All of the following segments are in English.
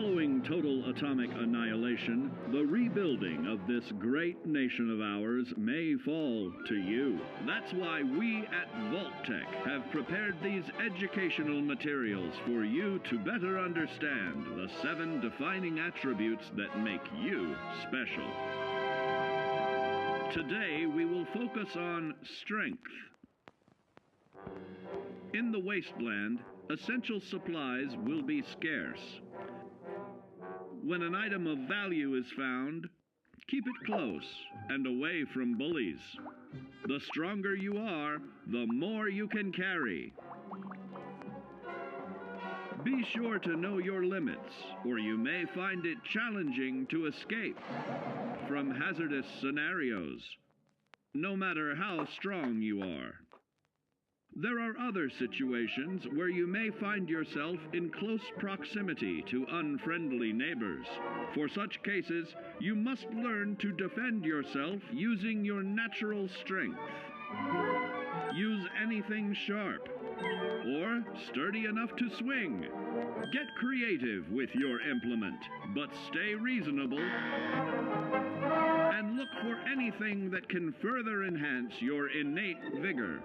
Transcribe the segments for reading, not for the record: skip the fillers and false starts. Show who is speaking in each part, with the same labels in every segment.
Speaker 1: Following total atomic annihilation, the rebuilding of this great nation of ours may fall to you. That's why we at Vault-Tec have prepared these educational materials for you to better understand the 7 defining attributes that make you special. Today, we will focus on strength. In the wasteland, essential supplies will be scarce. When an item of value is found, keep it close and away from bullies. The stronger you are, the more you can carry. Be sure to know your limits, or you may find it challenging to escape from hazardous scenarios, no matter how strong you are. There are other situations where you may find yourself in close proximity to unfriendly neighbors. For such cases, you must learn to defend yourself using your natural strength. Use anything sharp or sturdy enough to swing. Get creative with your implement, but stay reasonable. And look for anything that can further enhance your innate vigor.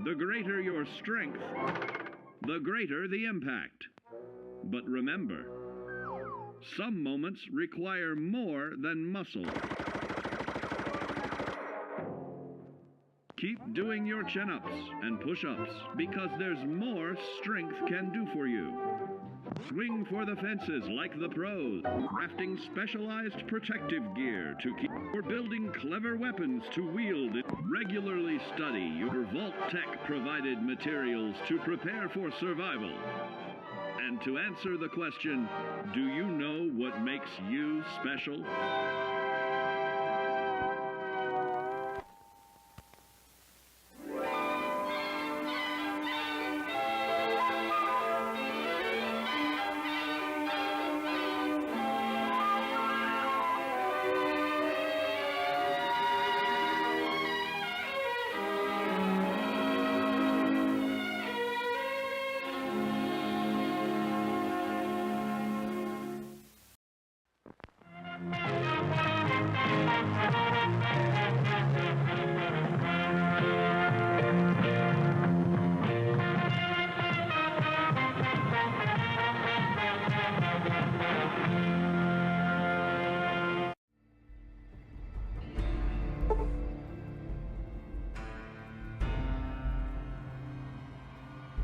Speaker 1: The greater your strength, the greater the impact. But remember, some moments require more than muscle. Keep doing your chin-ups and push-ups because there's more strength can do for you. Swing for the fences like the pros, crafting specialized protective gear to keep, or building clever weapons to wield. Regularly study your Vault-Tec provided materials to prepare for survival. And to answer the question, do you know what makes you special?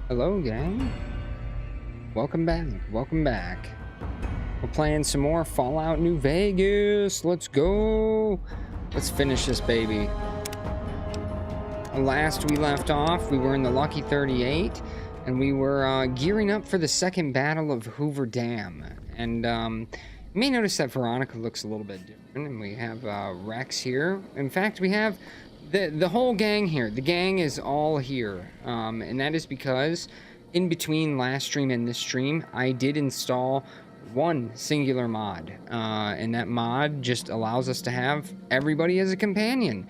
Speaker 2: Hello, gang. Welcome back. Welcome back. We're playing some more Fallout New Vegas. Let's go. Let's finish this baby. Last we left off, we were in the Lucky 38, and we were gearing up for the second battle of Hoover Dam. And you may notice that Veronica looks a little bit different, and we have Rex here. In fact, we have the whole gang here. The gang is all here, and that is because in between last stream and this stream, I did install one singular mod, and that mod just allows us to have everybody as a companion.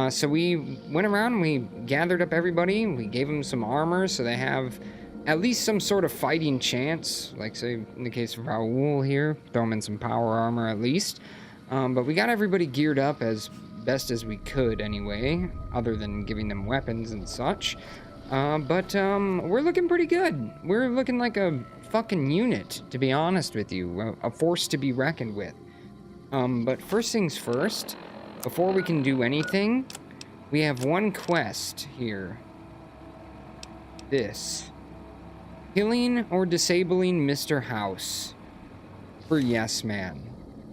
Speaker 2: So we went around and we gathered up everybody, we gave them some armor so they have at least some sort of fighting chance, like say in the case of Raoul here, throw him in some power armor at least. But we got everybody geared up as best as we could anyway, other than giving them weapons and such. But we're looking pretty good. We're looking like a fucking unit, to be honest with you. A force to be reckoned with. But first things first, before we can do anything, we have one quest here. This. Killing or disabling Mr. House for Yes Man.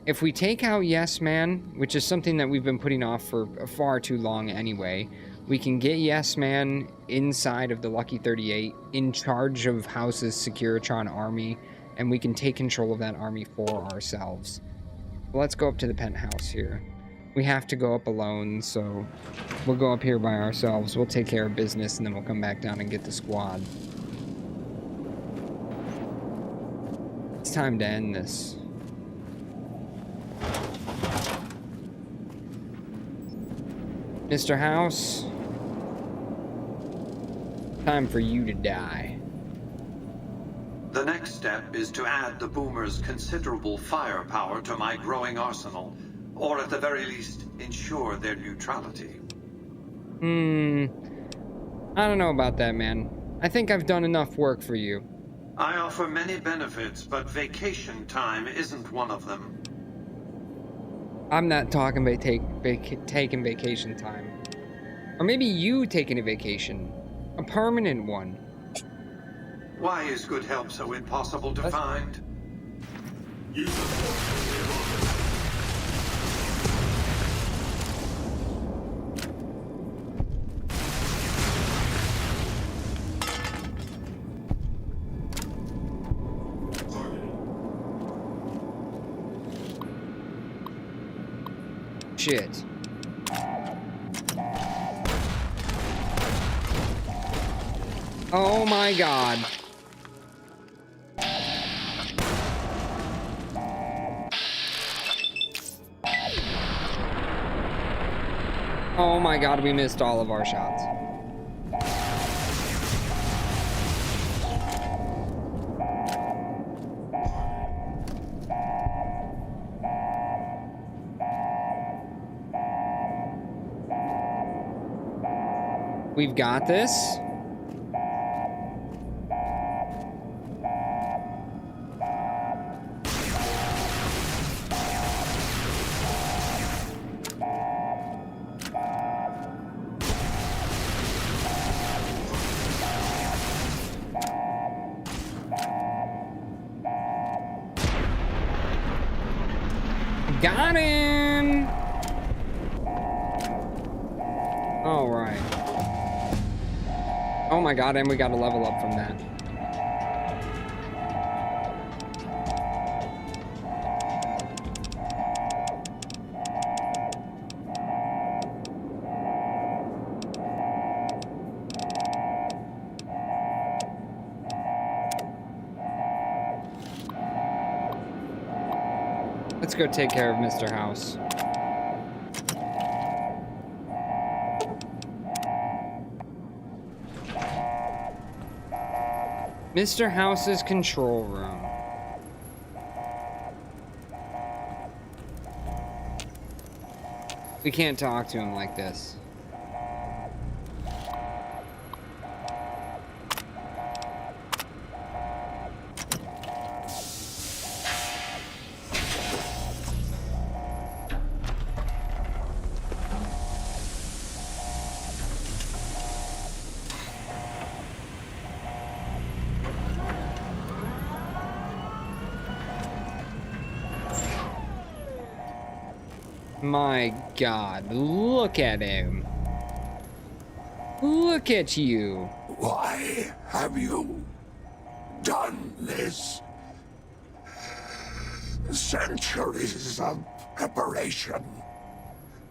Speaker 2: If we take out Yes Man, which is something that we've been putting off for far too long anyway, we can get Yes Man inside of the Lucky 38, in charge of House's Securitron army, and we can take control of that army for ourselves. Let's go up to the penthouse here. We have to go up alone, so we'll go up here by ourselves. We'll take care of business, and then we'll come back down and get the squad. It's time to end this. Mr. House, time for you to die.
Speaker 3: The next step is to add the Boomers' considerable firepower to my growing arsenal, or at the very least, ensure their neutrality.
Speaker 2: I don't know about that, man. I think I've done enough work for you.
Speaker 3: I offer many benefits, but vacation time isn't one of them.
Speaker 2: I'm not talking about taking vacation time. Or maybe you taking a vacation. A permanent one.
Speaker 3: Why is good help so impossible to find?
Speaker 2: Shit. Oh my god. Oh my god, we missed all of our shots. We've got this. Got him! All right. Oh my god, and we got to level up from that. Let's go take care of Mr. House. Mr. House's control room. We can't talk to him like this. My god, look at him. Look at you.
Speaker 4: Why have you done this? Centuries of preparation.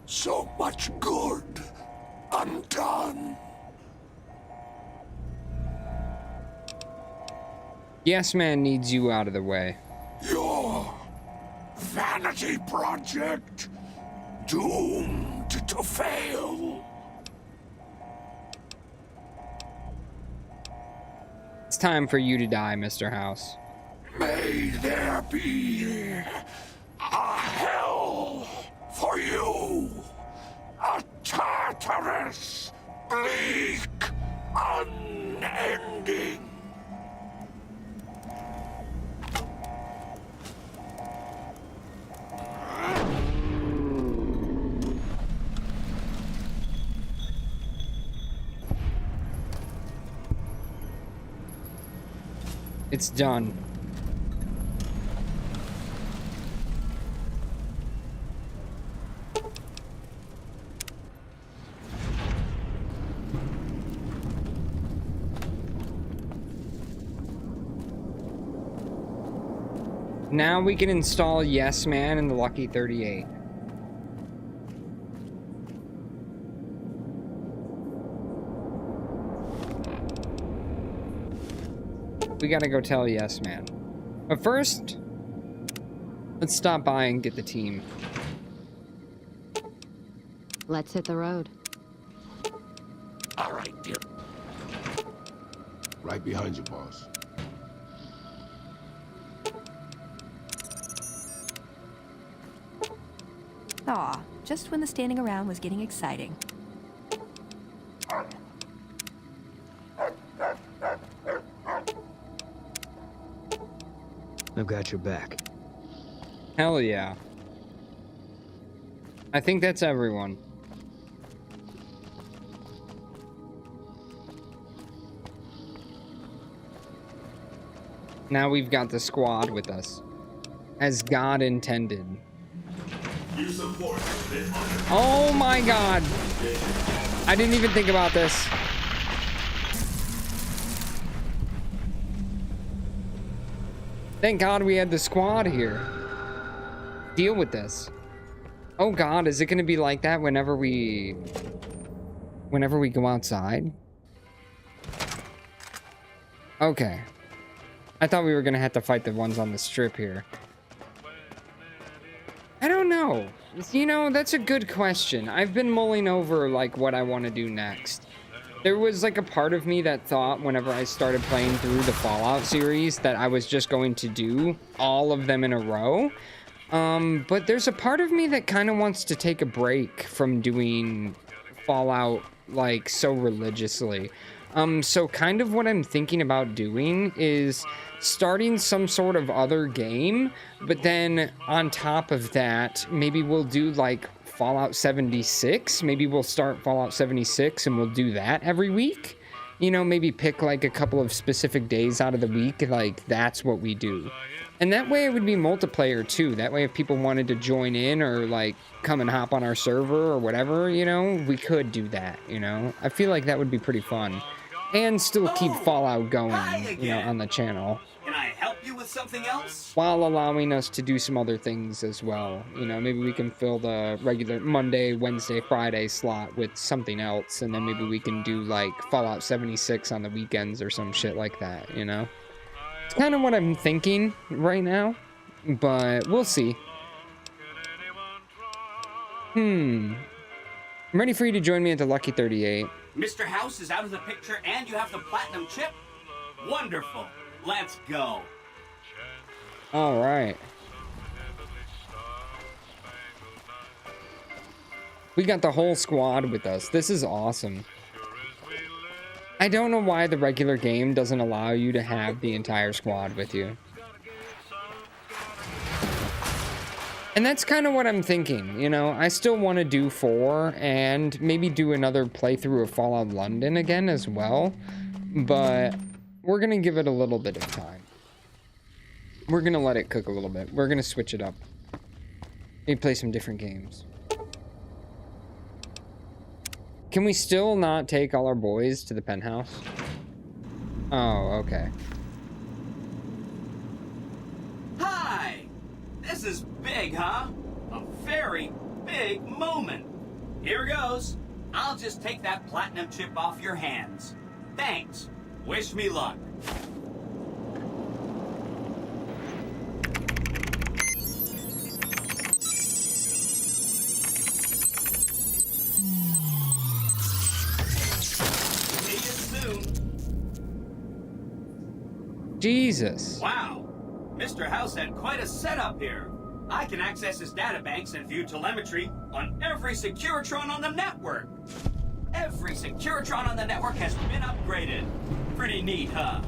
Speaker 4: So much good undone.
Speaker 2: Yes Man needs you out of the way.
Speaker 4: Your vanity project doomed to fail.
Speaker 2: It's time for you to die, Mr. House.
Speaker 4: May there be a hell for you. A Tartarus, bleak, unending.
Speaker 2: It's done. Now we can install Yes Man in the Lucky 38. We gotta go tell Yes Man. But first, let's stop by and get the team.
Speaker 5: Let's hit the road.
Speaker 4: All right, dear.
Speaker 6: Right behind you, boss. Aw, just when the standing around was getting exciting.
Speaker 7: I've got your back.
Speaker 2: Hell yeah. I think that's everyone. Now we've got the squad with us. As God intended. Oh my god! I didn't even think about this. Thank God we had the squad here. Deal with this. Oh god, is it gonna be like that whenever we go outside? Okay. I thought we were gonna have to fight the ones on the strip here. I don't know. You know, that's a good question. I've been mulling over, like, what I want to do next. There was, like, a part of me that thought whenever I started playing through the Fallout series that I was just going to do all of them in a row. But there's a part of me that kind of wants to take a break from doing Fallout, like, so religiously. So kind of what I'm thinking about doing is starting some sort of other game, but then on top of that, maybe we'll do like Fallout 76. Maybe we'll start Fallout 76 and we'll do that every week. You know, maybe pick like a couple of specific days out of the week, like that's what we do. And that way it would be multiplayer too. That way if people wanted to join in or like come and hop on our server or whatever, you know, we could do that, you know. I feel like that would be pretty fun. And still keep Fallout going, you know, on the channel.
Speaker 8: Can I help you with something else?
Speaker 2: While allowing us to do some other things as well. You know, maybe we can fill the regular Monday, Wednesday, Friday slot with something else. And then maybe we can do like Fallout 76 on the weekends or some shit like that, you know? It's kind of what I'm thinking right now. But we'll see. I'm ready for you to join me at the Lucky 38.
Speaker 8: Mr. House is out of the picture and you have the platinum chip? Wonderful. Let's go.
Speaker 2: All right. We got the whole squad with us. This is awesome. I don't know why the regular game doesn't allow you to have the entire squad with you. And that's kind of what I'm thinking, you know, I still want to do 4 and maybe do another playthrough of Fallout London again as well, but we're going to give it a little bit of time. We're going to let it cook a little bit. We're going to switch it up. Maybe play some different games. Can we still not take all our boys to the penthouse? Oh, okay.
Speaker 8: Hi! This is big, huh? A very big moment. Here goes. I'll just take that platinum chip off your hands. Thanks. Wish me luck. See you soon.
Speaker 2: Jesus.
Speaker 8: Wow. Mr. House had quite a setup here. I can access his databanks and view telemetry on every Securitron on the network. Every Securitron on the network has been upgraded. Pretty neat, huh?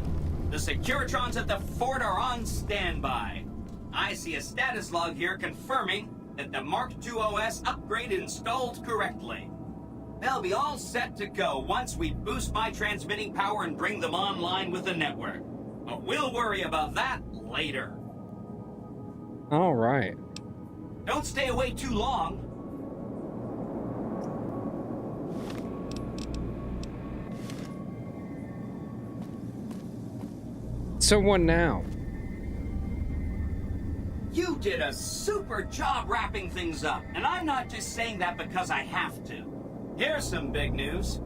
Speaker 8: The Securitrons at the fort are on standby. I see a status log here confirming that the Mark II OS upgrade installed correctly. They'll be all set to go once we boost my transmitting power and bring them online with the network. But we'll worry about that later.
Speaker 2: All right.
Speaker 8: Don't stay away too long.
Speaker 2: So what now?
Speaker 8: You did a super job wrapping things up, and I'm not just saying that because I have to. Here's some big news.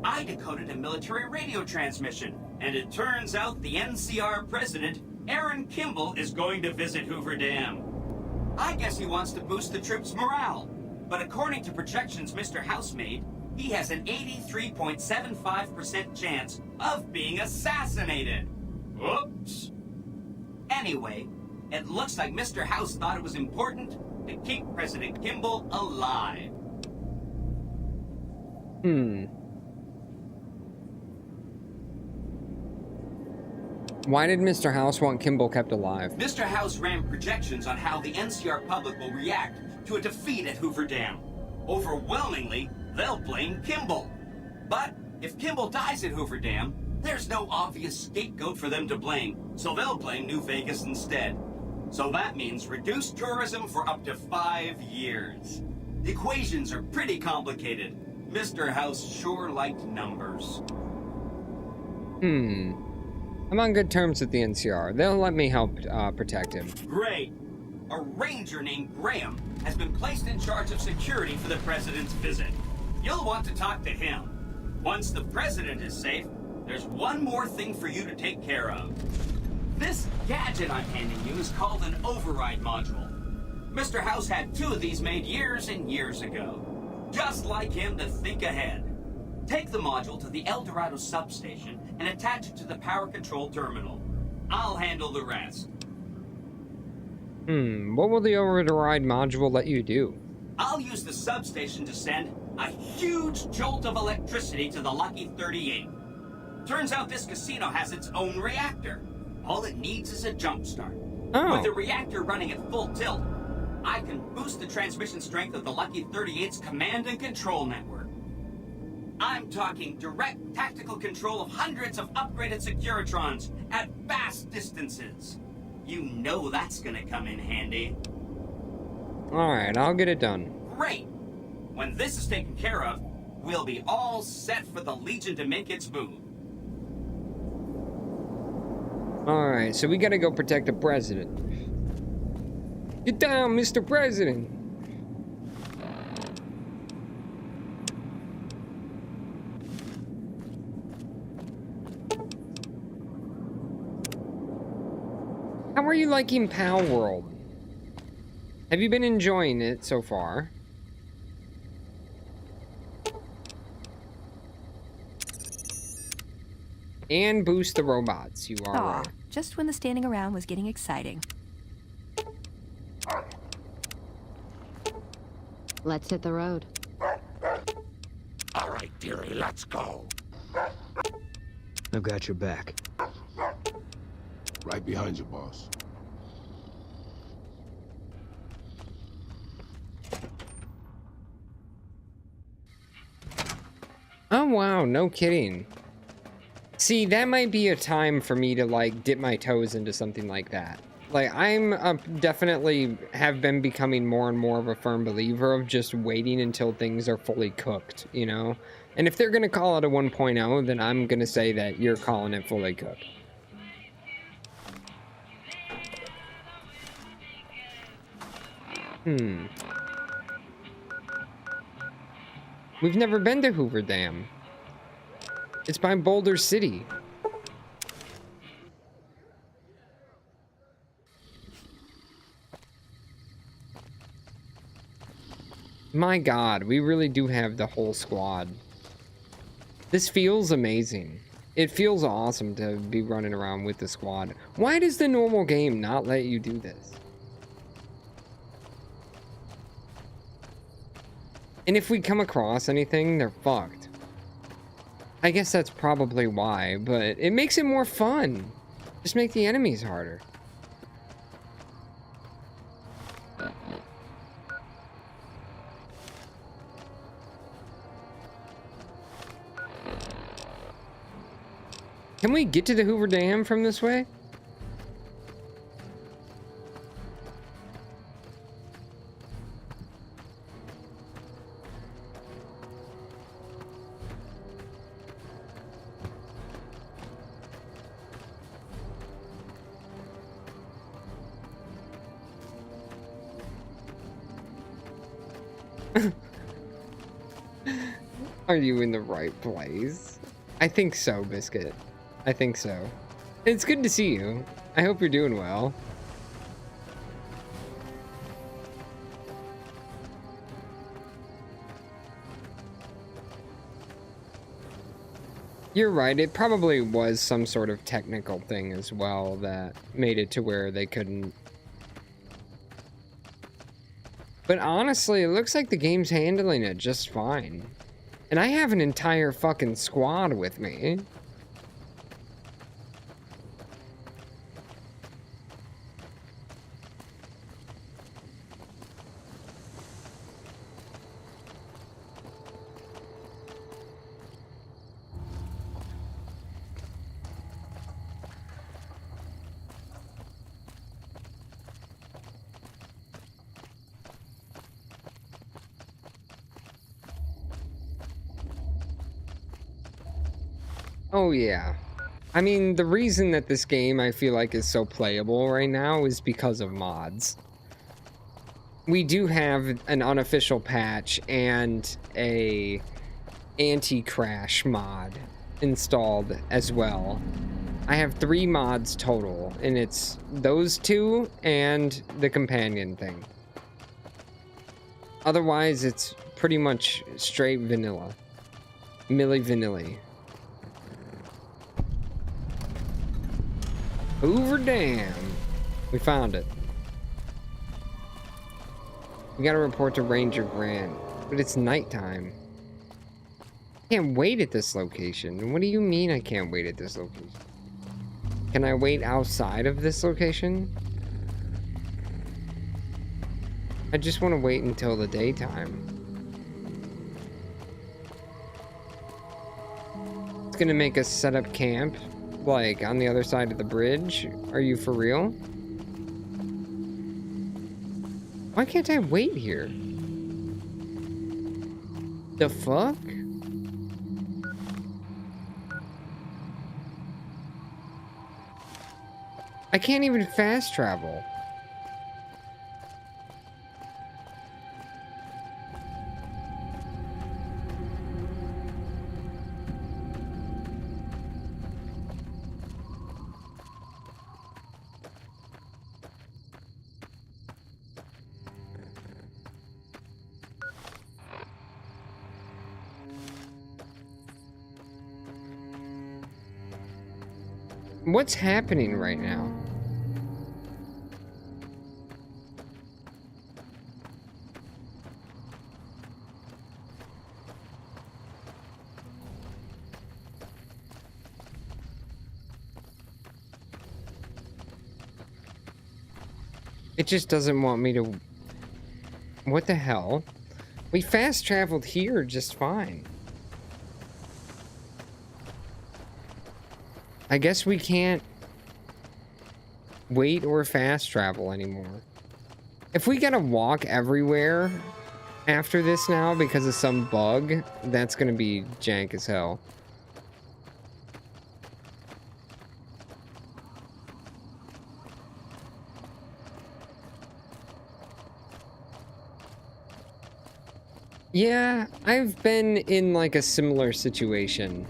Speaker 8: I decoded a military radio transmission, and it turns out the NCR president, Aaron Kimball, is going to visit Hoover Dam. I guess he wants to boost the troops' morale, but according to projections Mr. House made, he has an 83.75% chance of being assassinated. Oops. Anyway, it looks like Mr. House thought it was important to keep President Kimball alive.
Speaker 2: Why did Mr. House want Kimball kept alive?
Speaker 8: Mr. House ran projections on how the NCR public will react to a defeat at Hoover Dam. Overwhelmingly, they'll blame Kimball. But if Kimball dies at Hoover Dam, there's no obvious scapegoat for them to blame, so they'll blame New Vegas instead. So that means reduced tourism for up to 5 years. The equations are pretty complicated. Mr. House sure liked numbers.
Speaker 2: I'm on good terms with the NCR. They'll let me help protect him.
Speaker 8: Great. A ranger named Graham has been placed in charge of security for the president's visit. You'll want to talk to him. Once the president is safe, there's one more thing for you to take care of. This gadget I'm handing you is called an override module. Mr. House had 2 of these made years and years ago. Just like him to think ahead. Take the module to the Dorado Substation and attach it to the power control terminal. I'll handle the rest.
Speaker 2: What will the override module let you do?
Speaker 8: I'll use the substation to send a huge jolt of electricity to the Lucky 38. Turns out this casino has its own reactor. All it needs is a jump start. With the reactor running at full tilt, I can boost the transmission strength of the Lucky 38's command and control network. I'm talking direct tactical control of hundreds of upgraded Securitrons at vast distances. You know that's gonna come in handy.
Speaker 2: Alright, I'll get it done.
Speaker 8: Great! When this is taken care of, we'll be all set for the Legion to make its move.
Speaker 2: Alright, so we gotta go protect the president. Get down, Mr. President! How are you liking Pal World? Have you been enjoying it so far? And boost the robots, you are right.
Speaker 6: Just when the standing around was getting exciting.
Speaker 5: Let's hit the road.
Speaker 4: All right, dearie, let's go.
Speaker 7: I've got your back.
Speaker 4: Right behind you, boss.
Speaker 2: Oh wow, no kidding. See, that might be a time for me to like dip my toes into something like that. Like, I'm definitely have been becoming more and more of a firm believer of just waiting until things are fully cooked, you know? And if they're gonna call it a 1.0, then I'm gonna say that you're calling it fully cooked. We've never been to Hoover Dam. It's by Boulder City. My God, we really do have the whole squad. This feels amazing. It feels awesome to be running around with the squad. Why does the normal game not let you do this? And if we come across anything, they're fucked. I guess that's probably why, but it makes it more fun. Just make the enemies harder. Can we get to the Hoover Dam from this way? Are you in the right place? I think so, Biscuit. I think so. It's good to see you. I hope you're doing well. You're right, it probably was some sort of technical thing as well that made it to where they couldn't But honestly, it looks like the game's handling it just fine. And I have an entire fucking squad with me. Oh yeah. I mean, the reason that this game I feel like is so playable right now is because of mods. We do have an unofficial patch and a anti-crash mod installed as well. I have 3 mods total, and it's those 2 and the companion thing. Otherwise, it's pretty much straight vanilla. Milli Vanilli. Hoover Dam. We found it. We gotta report to Ranger Grant, but it's nighttime. I can't wait at this location. What do you mean I can't wait at this location? Can I wait outside of this location? I just want to wait until the daytime. It's gonna make us set up camp, like, on the other side of the bridge? Are you for real? Why can't I wait here? The fuck? I can't even fast travel. What's happening right now? It just doesn't want me to... What the hell? We fast traveled here just fine. I guess we can't wait or fast travel anymore. If we gotta walk everywhere after this now because of some bug, that's gonna be jank as hell. Yeah, I've been in like a similar situation.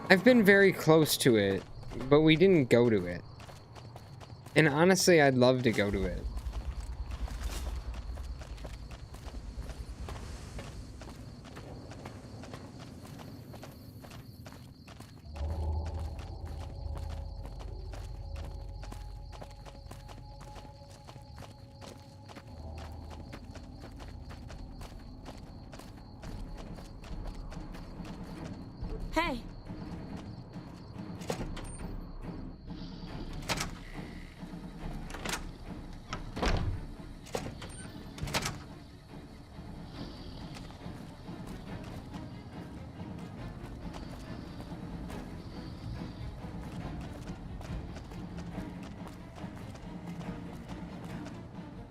Speaker 2: I've been very close to it, but we didn't go to it. And honestly, I'd love to go to it.
Speaker 6: Hey.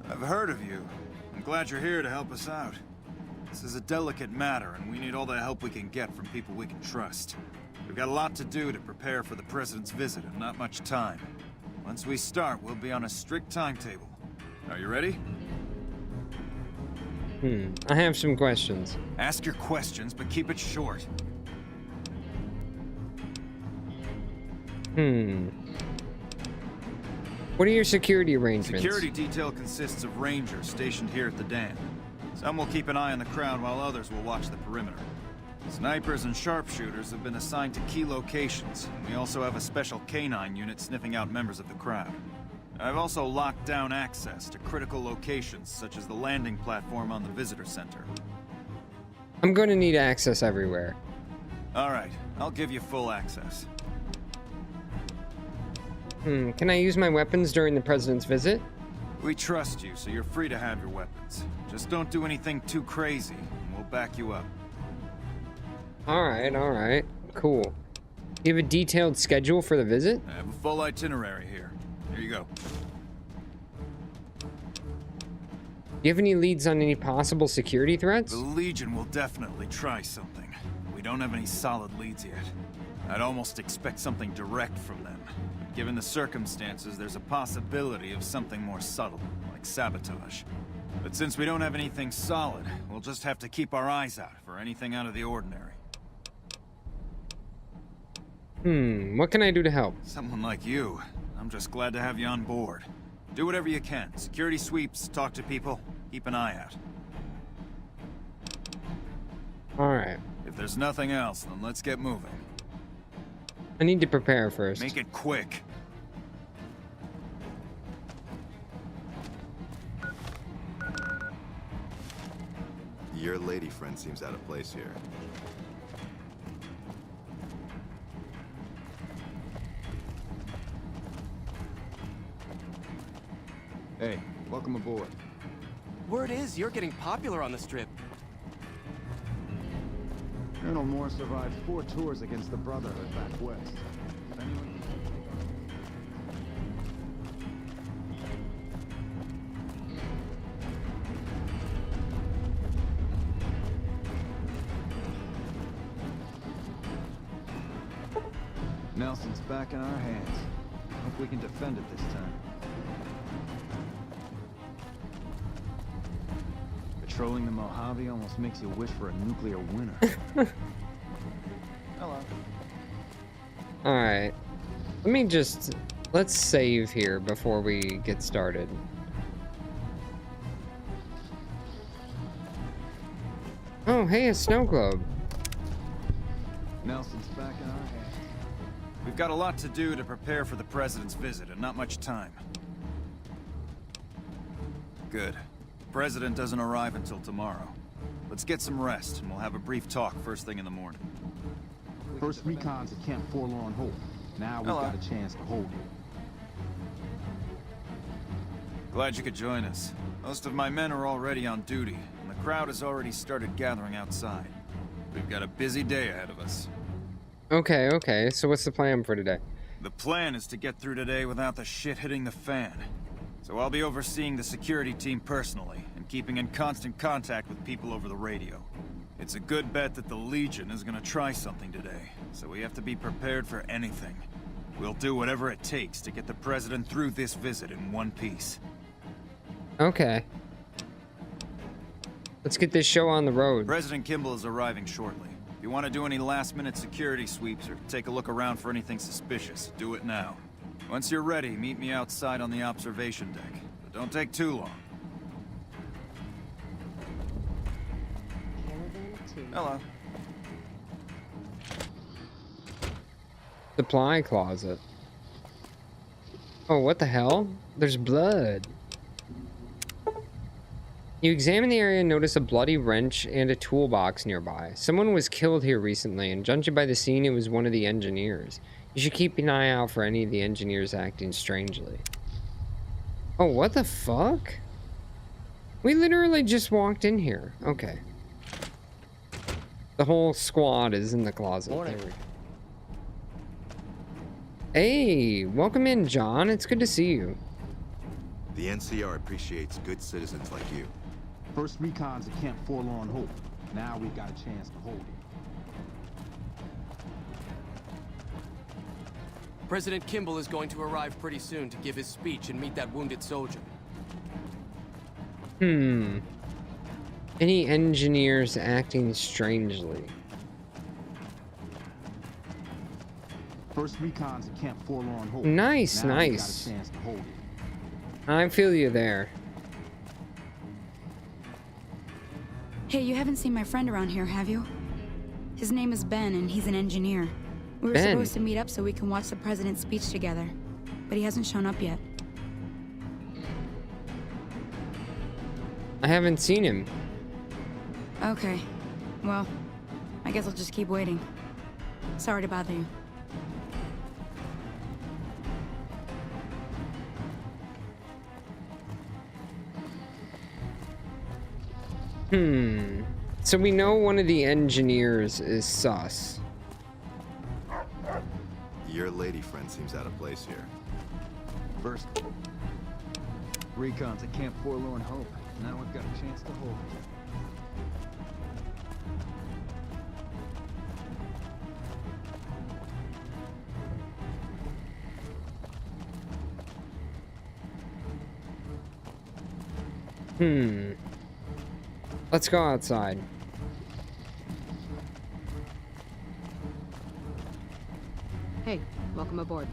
Speaker 9: I've heard of you. I'm glad you're here to help us out. This is a delicate matter, and we need all the help we can get from people we can trust. We've got a lot to do to prepare for the President's visit, and not much time. Once we start, we'll be on a strict timetable. Are you ready?
Speaker 2: I have some questions.
Speaker 9: Ask your questions, but keep it short.
Speaker 2: What are your security arrangements?
Speaker 9: Security detail consists of rangers stationed here at the dam. Some will keep an eye on the crowd while others will watch the perimeter. Snipers and sharpshooters have been assigned to key locations. We also have a special canine unit sniffing out members of the crowd. I've also locked down access to critical locations, such as the landing platform on the visitor center.
Speaker 2: I'm going to need access everywhere.
Speaker 9: All right, I'll give you full access.
Speaker 2: Can I use my weapons during the president's visit?
Speaker 9: We trust you, so you're free to have your weapons. Just don't do anything too crazy, and we'll back you up.
Speaker 2: Alright, cool. Do you have a detailed schedule for the visit?
Speaker 9: I have a full itinerary here. Here you go.
Speaker 2: Do you have any leads on any possible security threats?
Speaker 9: The Legion will definitely try something. We don't have any solid leads yet. I'd almost expect something direct from them. But given the circumstances, there's a possibility of something more subtle, like sabotage. But since we don't have anything solid, we'll just have to keep our eyes out for anything out of the ordinary.
Speaker 2: What can I do to help?
Speaker 9: Someone like you. I'm just glad to have you on board. Do whatever you can. Security sweeps, talk to people, keep an eye out.
Speaker 2: Alright.
Speaker 9: If there's nothing else, then let's get moving.
Speaker 2: I need to prepare first.
Speaker 9: Make it quick.
Speaker 10: Your lady friend seems out of place here.
Speaker 7: Hey, welcome aboard.
Speaker 11: Word is you're getting popular on the strip.
Speaker 12: Colonel Moore survived 4 tours against the Brotherhood back west. If anyone... Nelson's back in our hands. Hope we can defend it this time. Patrolling the Mojave almost makes you wish for a nuclear winter. Hello.
Speaker 2: Alright. Let's save here before we get started. Oh, hey, a snow globe.
Speaker 12: Nelson's back in our hands.
Speaker 9: We've got a lot to do to prepare for the President's visit, and not much time. Good. The President doesn't arrive until tomorrow. Let's get some rest, and we'll have a brief talk first thing in the morning.
Speaker 12: First Recon's at Camp Forlorn Hope. Now we've got a chance to hold you.
Speaker 9: Glad you could join us. Most of my men are already on duty, and the crowd has already started gathering outside. We've got a busy day ahead of us.
Speaker 2: Okay. So what's the plan for today?
Speaker 9: The plan is to get through today without the shit hitting the fan. So I'll be overseeing the security team personally, and keeping in constant contact with people over the radio. It's a good bet that the Legion is gonna try something today, so we have to be prepared for anything. We'll do whatever it takes to get the President through this visit in one piece.
Speaker 2: Okay. Let's get this show on the road.
Speaker 9: President Kimball is arriving shortly. If you want to do any last-minute security sweeps or take a look around for anything suspicious, do it now. Once you're ready, meet me outside on the observation deck. But don't take too long. Hello.
Speaker 2: Supply closet. Oh, what the hell? There's blood. You examine the area and notice a bloody wrench and a toolbox nearby. Someone was killed here recently, and judging by the scene, it was one of the engineers. You should keep an eye out for any of the engineers acting strangely. Oh, what the fuck? We literally just walked in here. Okay. The whole squad is in the closet.
Speaker 11: Morning.
Speaker 2: There we go. Hey, welcome in, John. It's good to see you.
Speaker 10: The NCR appreciates good citizens like you.
Speaker 12: First Recon's at Camp Forlorn Hope. Now we've got a chance to hold you.
Speaker 11: President Kimball is going to arrive pretty soon to give his speech and meet that wounded soldier.
Speaker 2: Any engineers acting strangely?
Speaker 12: First Recon's at Camp Forlorn Hope.
Speaker 2: Nice.
Speaker 12: Now we've got a chance to hold you.
Speaker 2: I feel you there.
Speaker 13: Hey, you haven't seen my friend around here, have you? His name is Ben, and he's an engineer. We were supposed to meet up so we can watch the president's speech together, but he hasn't shown up yet.
Speaker 2: I haven't seen him.
Speaker 13: Okay. Well, I guess I'll just keep waiting. Sorry to bother
Speaker 2: you. So we know one of the engineers is sus.
Speaker 10: Your lady friend seems out of place here.
Speaker 12: First, Recon's at Camp Forlorn Hope. Now we've got a chance to hold it.
Speaker 2: Let's go outside.
Speaker 5: Hey, welcome aboard.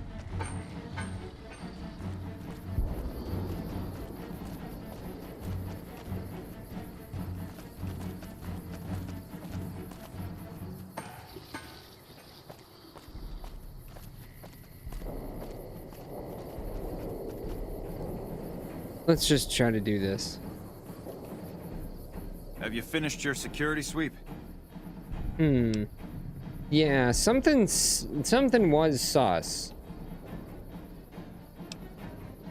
Speaker 2: Let's just try to do this.
Speaker 9: Have you finished your security sweep?
Speaker 2: Yeah, something was sus.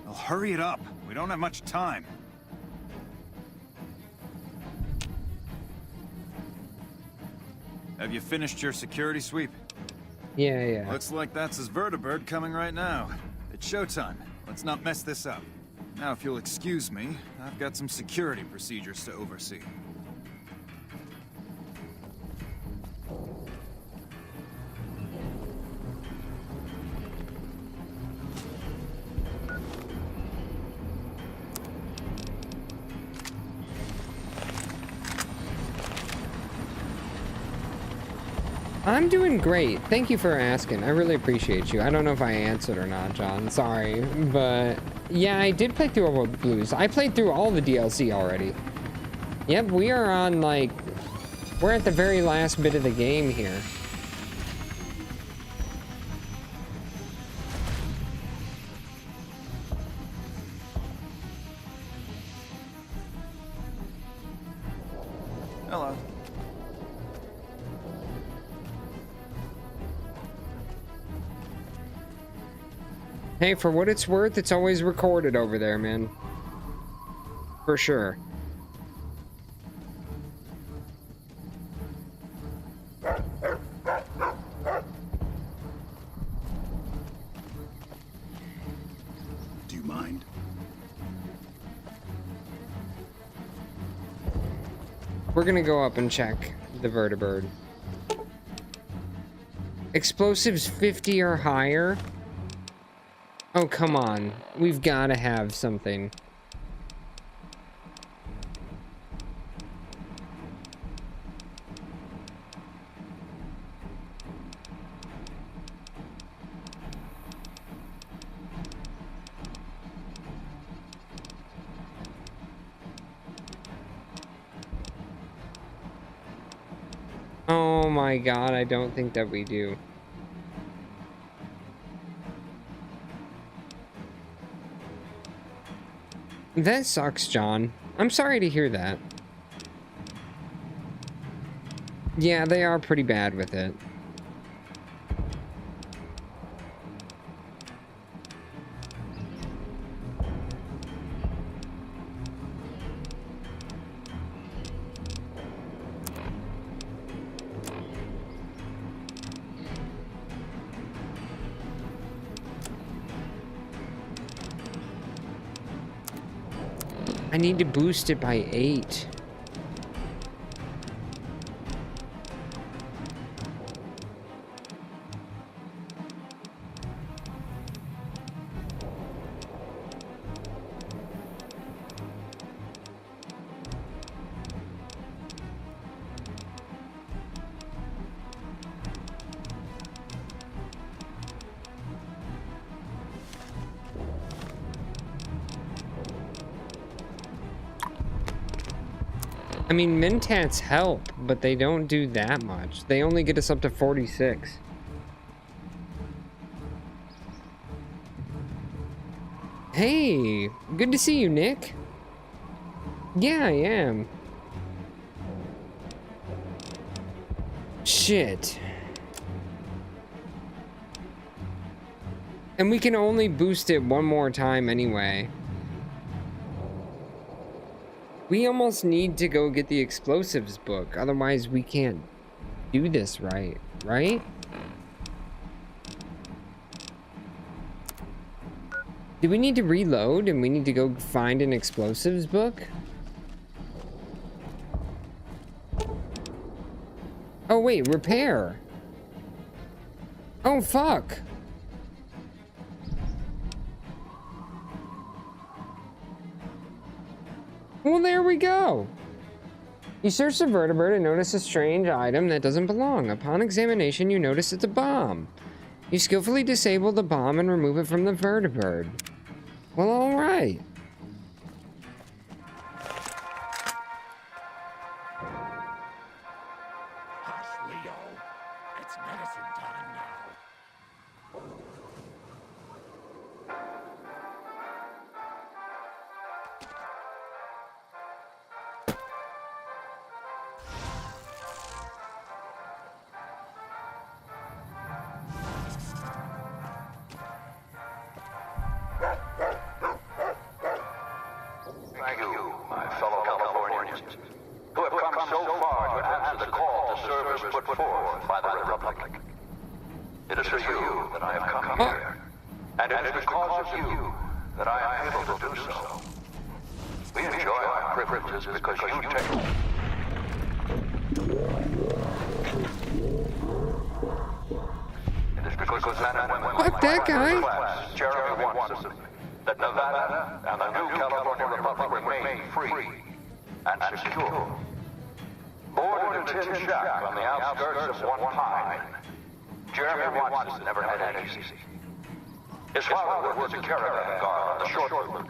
Speaker 9: Well, hurry it up. We don't have much time. Have you finished your security sweep?
Speaker 2: Yeah.
Speaker 9: Looks like that's his Vertibird coming right now. It's showtime. Let's not mess this up. Now, if you'll excuse me, I've got some security procedures to oversee.
Speaker 2: I'm doing great. Thank you for asking. I really appreciate you. I don't know if I answered or not, John. Sorry. But yeah, I did play through all the blues. I played through all the DLC already. Yep, we are on, like, we're at the very last bit of the game here.
Speaker 9: Hello.
Speaker 2: Hey, for what it's worth, it's always recorded over there, man. For sure.
Speaker 4: Do you mind?
Speaker 2: We're gonna go up and check the Vertibird. Explosives 50 or higher? Oh, come on. We've got to have something. Oh my god, I don't think that we do. That sucks, John. I'm sorry to hear that. Yeah, they are pretty bad with it. I need to boost it by 8. I mean, Mentats help, but they don't do that much. They only get us up to 46. Hey, good to see you, Nick. Yeah, I am. Shit. And we can only boost it one more time anyway. We almost need to go get the explosives book, otherwise we can't do this right? Do we need to reload and we need to go find an explosives book? Oh wait, repair. Oh fuck. Well, there we go. You search the Vertibird and notice a strange item that doesn't belong. Upon examination, you notice it's a bomb. You skillfully disable the bomb and remove it from the Vertibird. Well, all right.
Speaker 14: Hush, Leo. It's medicine time now.
Speaker 15: Thank you, my fellow Californians, who have come so far to answer the call to service put forth by the Republic. It is for you that I have come here, and it is because of you that I am able to do so. We enjoy our privileges because you take them. It is because men and women
Speaker 2: Fuck that guy.
Speaker 15: class, Jeremy wants that Nevada and the new California Republic remain free and secure. Born in a tin shack on the outskirts of One Pine, Jeremy Watson never had it easy. His father was a caravan guard on the short route,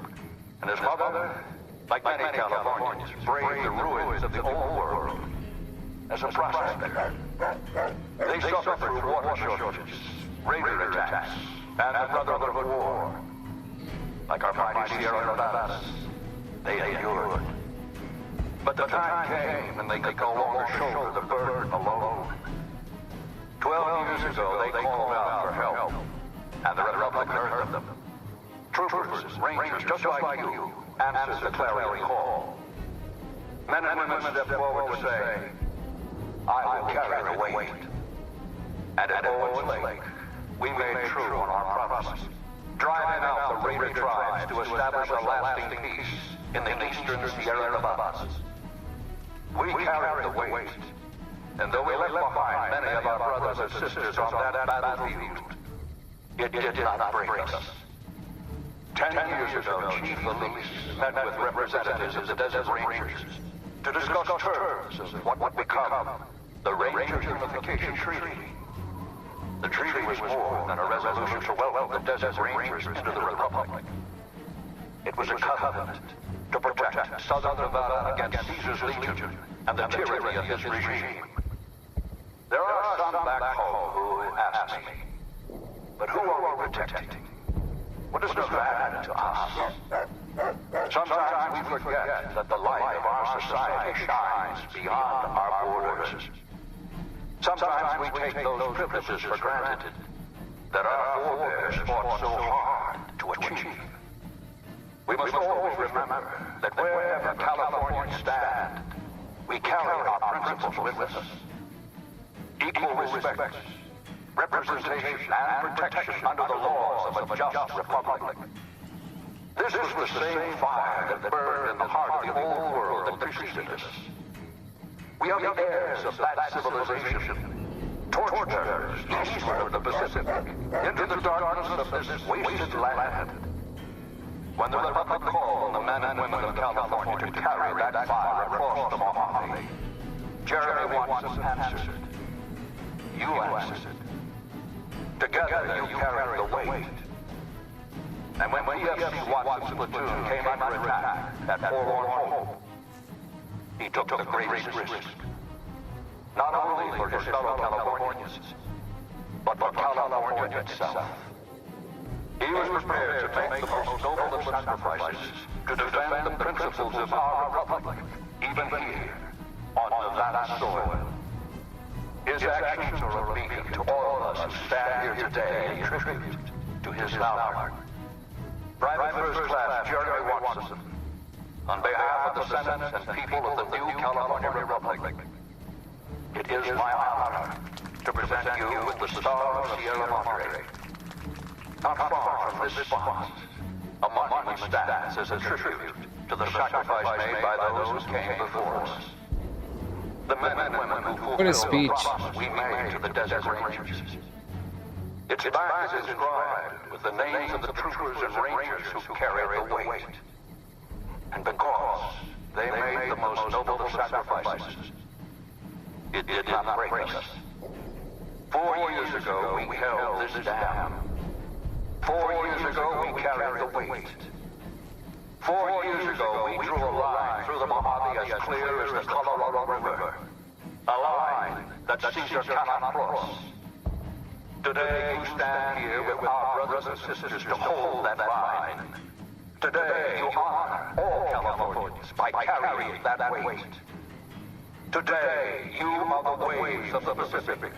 Speaker 15: and his mother, like many Californians, braved the ruins of the old world as a prospector. They suffered through water shortages, raider attacks, and the Brotherhood War. Like our mighty Sierra Nevadas, they endured. But the time came when they could no longer shoulder the burden alone. 12 years ago, they called out for help, and the Republic heard them. Troopers, rangers just like you, answered the clarion call. Men and women stepped forward to say, I will carry the weight. And at Owens Lake, we made true on our promise, driving out the raider tribes to establish a lasting peace in the eastern Sierra Nevadas. We carried the weight, and though we left behind many of our brothers and sisters on that battlefield, it did not break us. 10 years ago, Chief Lanius met with representatives of the Desert Rangers to discuss terms of what would become the Ranger Unification Treaty. The treaty was more than a resolution to welcome the Desert Rangers into the Republic. It was a covenant to protect Southern Nevada against Caesar's Legion and the tyranny of his regime. There are some back home who ask me, but who are we protecting? What is Nevada to us? Sometimes we forget that the light of our society shines beyond our borders. Sometimes we take those privileges for granted that our forebears fought so hard to achieve. We must always remember that wherever Californians stand, we carry our principles with us. Equal respect, representation, and protection under the laws of a just republic. This was the same fire that burned in the heart of the old world that preceded us. We are the heirs of that civilization, torturers eastward of the Pacific, into the darkness of this wasted land. When the Republic called the men and women of California to carry that fire across the Mojave, Jeremy Watson answered. You answered. Together you carried the weight. And when VFC Watson's platoon came under attack at Forlorn Hope, he took the greatest risk. Not only for his fellow Californians, but for California itself. He was prepared to make the most noble of sacrifices to defend the principles of our republic, even here, on Nevada soil. His actions are a beacon to all of us who stand here today in tribute to his valor. Private First Class Jeremy Watson, on behalf of the Senate and people of the new California Republic, it is my honor to present you with the Star of Sierra Madre. Not far from this spot, a monument stands as a tribute to the sacrifice made by those who came before us. The men and women who fulfilled the promise we made to the Desert Rangers. Its back is inscribed with the names of the troopers and rangers who carried the weight. And because they made the most noble of sacrifices, it did not break us. 4 years ago, we held this dam. 4 years ago, we carried the weight. 4 years ago, we drew a line through the Mojave as clear as the Colorado River. A line that Caesar cannot cross. Today, you stand here with our brothers and sisters to hold that line. Today, you honor all Californians by carrying that weight. Today, you are the waves of the Pacific,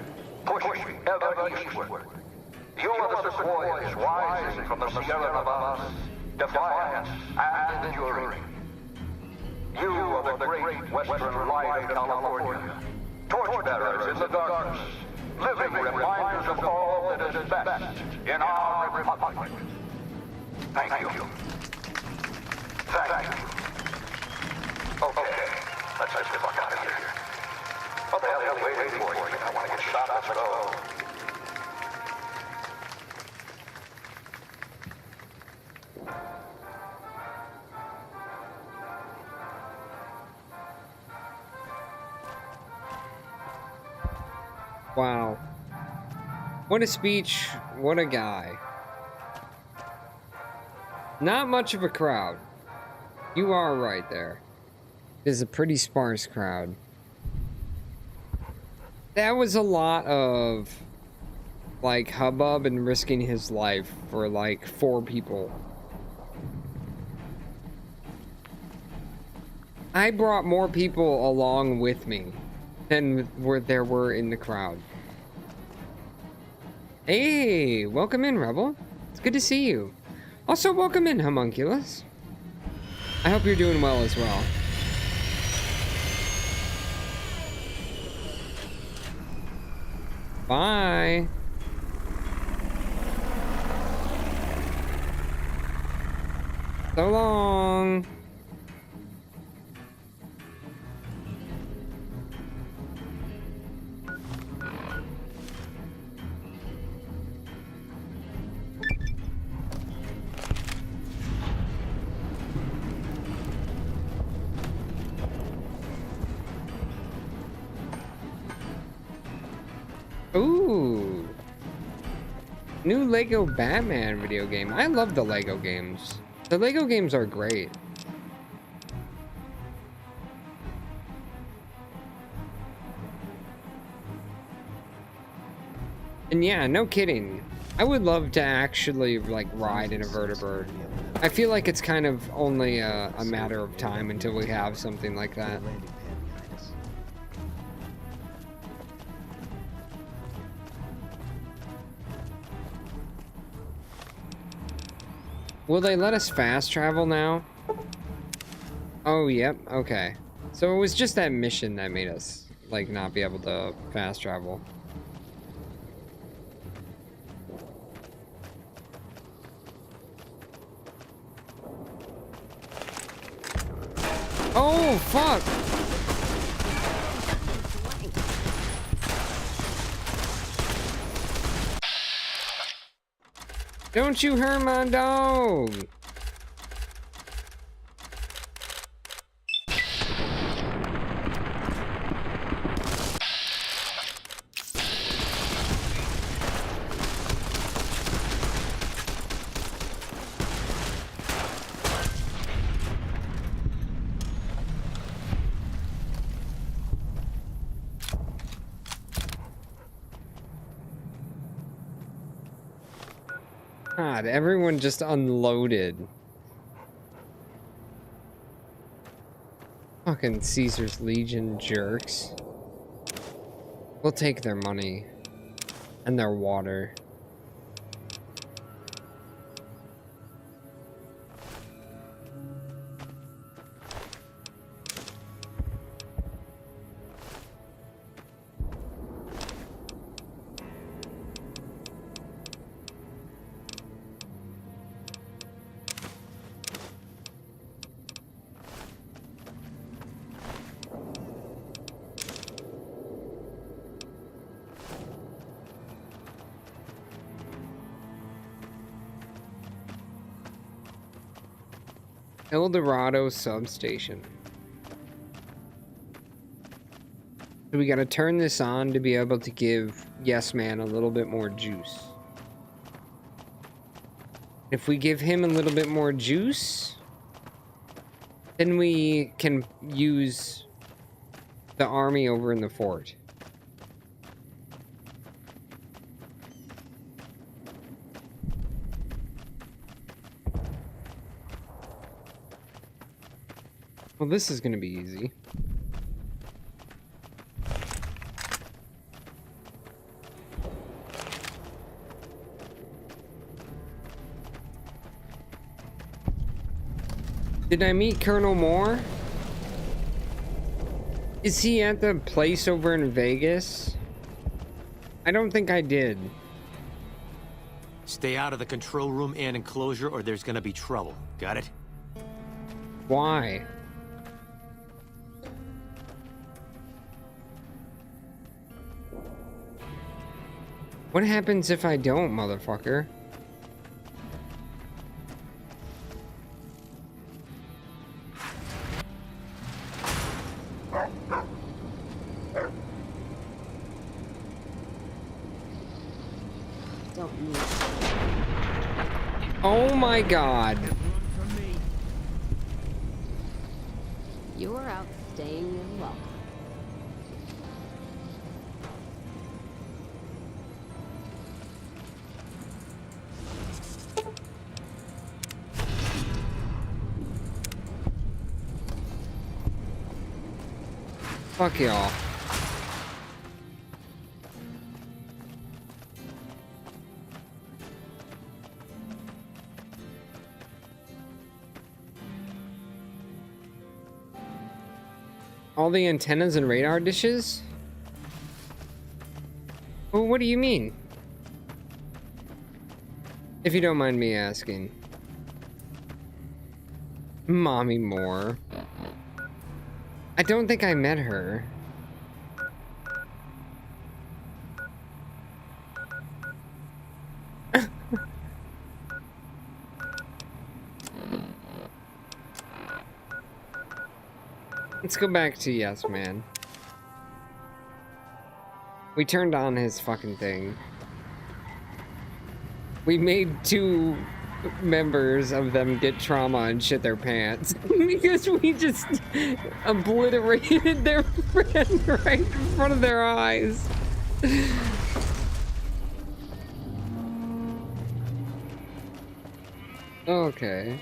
Speaker 15: pushing ever eastward. You are the warriors rising from the Sierra Nevadas, defiant and enduring. You are the great western light of California, torchbearers in the darkness, living reminders of all that is best in our republic. Thank you. Thank you. Okay, let's get the fuck out of here. What the hell are you waiting for? I want to get shot. Let's go.
Speaker 2: Wow. What a speech. What a guy. Not much of a crowd. You are right there. It is a pretty sparse crowd. That was a lot of, like, hubbub and risking his life for, like, 4 people. I brought more people along with me than there were in the crowd. Hey, welcome in, Rebel. It's good to see you. Also, welcome in, Homunculus. I hope you're doing well as well. Bye. So long. Ooh. New Lego Batman video game. I love the Lego games. The Lego games are great. And yeah, no kidding. I would love to actually, like, ride in a Vertibird. I feel like it's kind of only a matter of time until we have something like that. Will they let us fast travel now? Oh, yep, okay. So it was just that mission that made us, like, not be able to fast travel. Oh, fuck! Don't you hurt my dog! God, everyone just unloaded. Fucking Caesar's Legion jerks. We'll take their money and their water. Dorado Substation. So we gotta turn this on to be able to give Yes Man a little bit more juice. If we give him a little bit more juice, then we can use the army over in the fort. Well, this is gonna be easy. Did I meet Colonel Moore? Is he at the place over in Vegas? I don't think I did.
Speaker 16: Stay out of the control room and enclosure or there's gonna be trouble. Got it?
Speaker 2: Why? What happens if I don't, motherfucker? Oh my god.
Speaker 5: You are out staying and welcome.
Speaker 2: Fuck y'all. All the antennas and radar dishes? Well, what do you mean? If you don't mind me asking. Mommy Moore. I don't think I met her. Let's go back to Yes Man. We turned on his fucking thing. We made 2 members of them get trauma and shit their pants because we just obliterated their friend right in front of their eyes. Okay.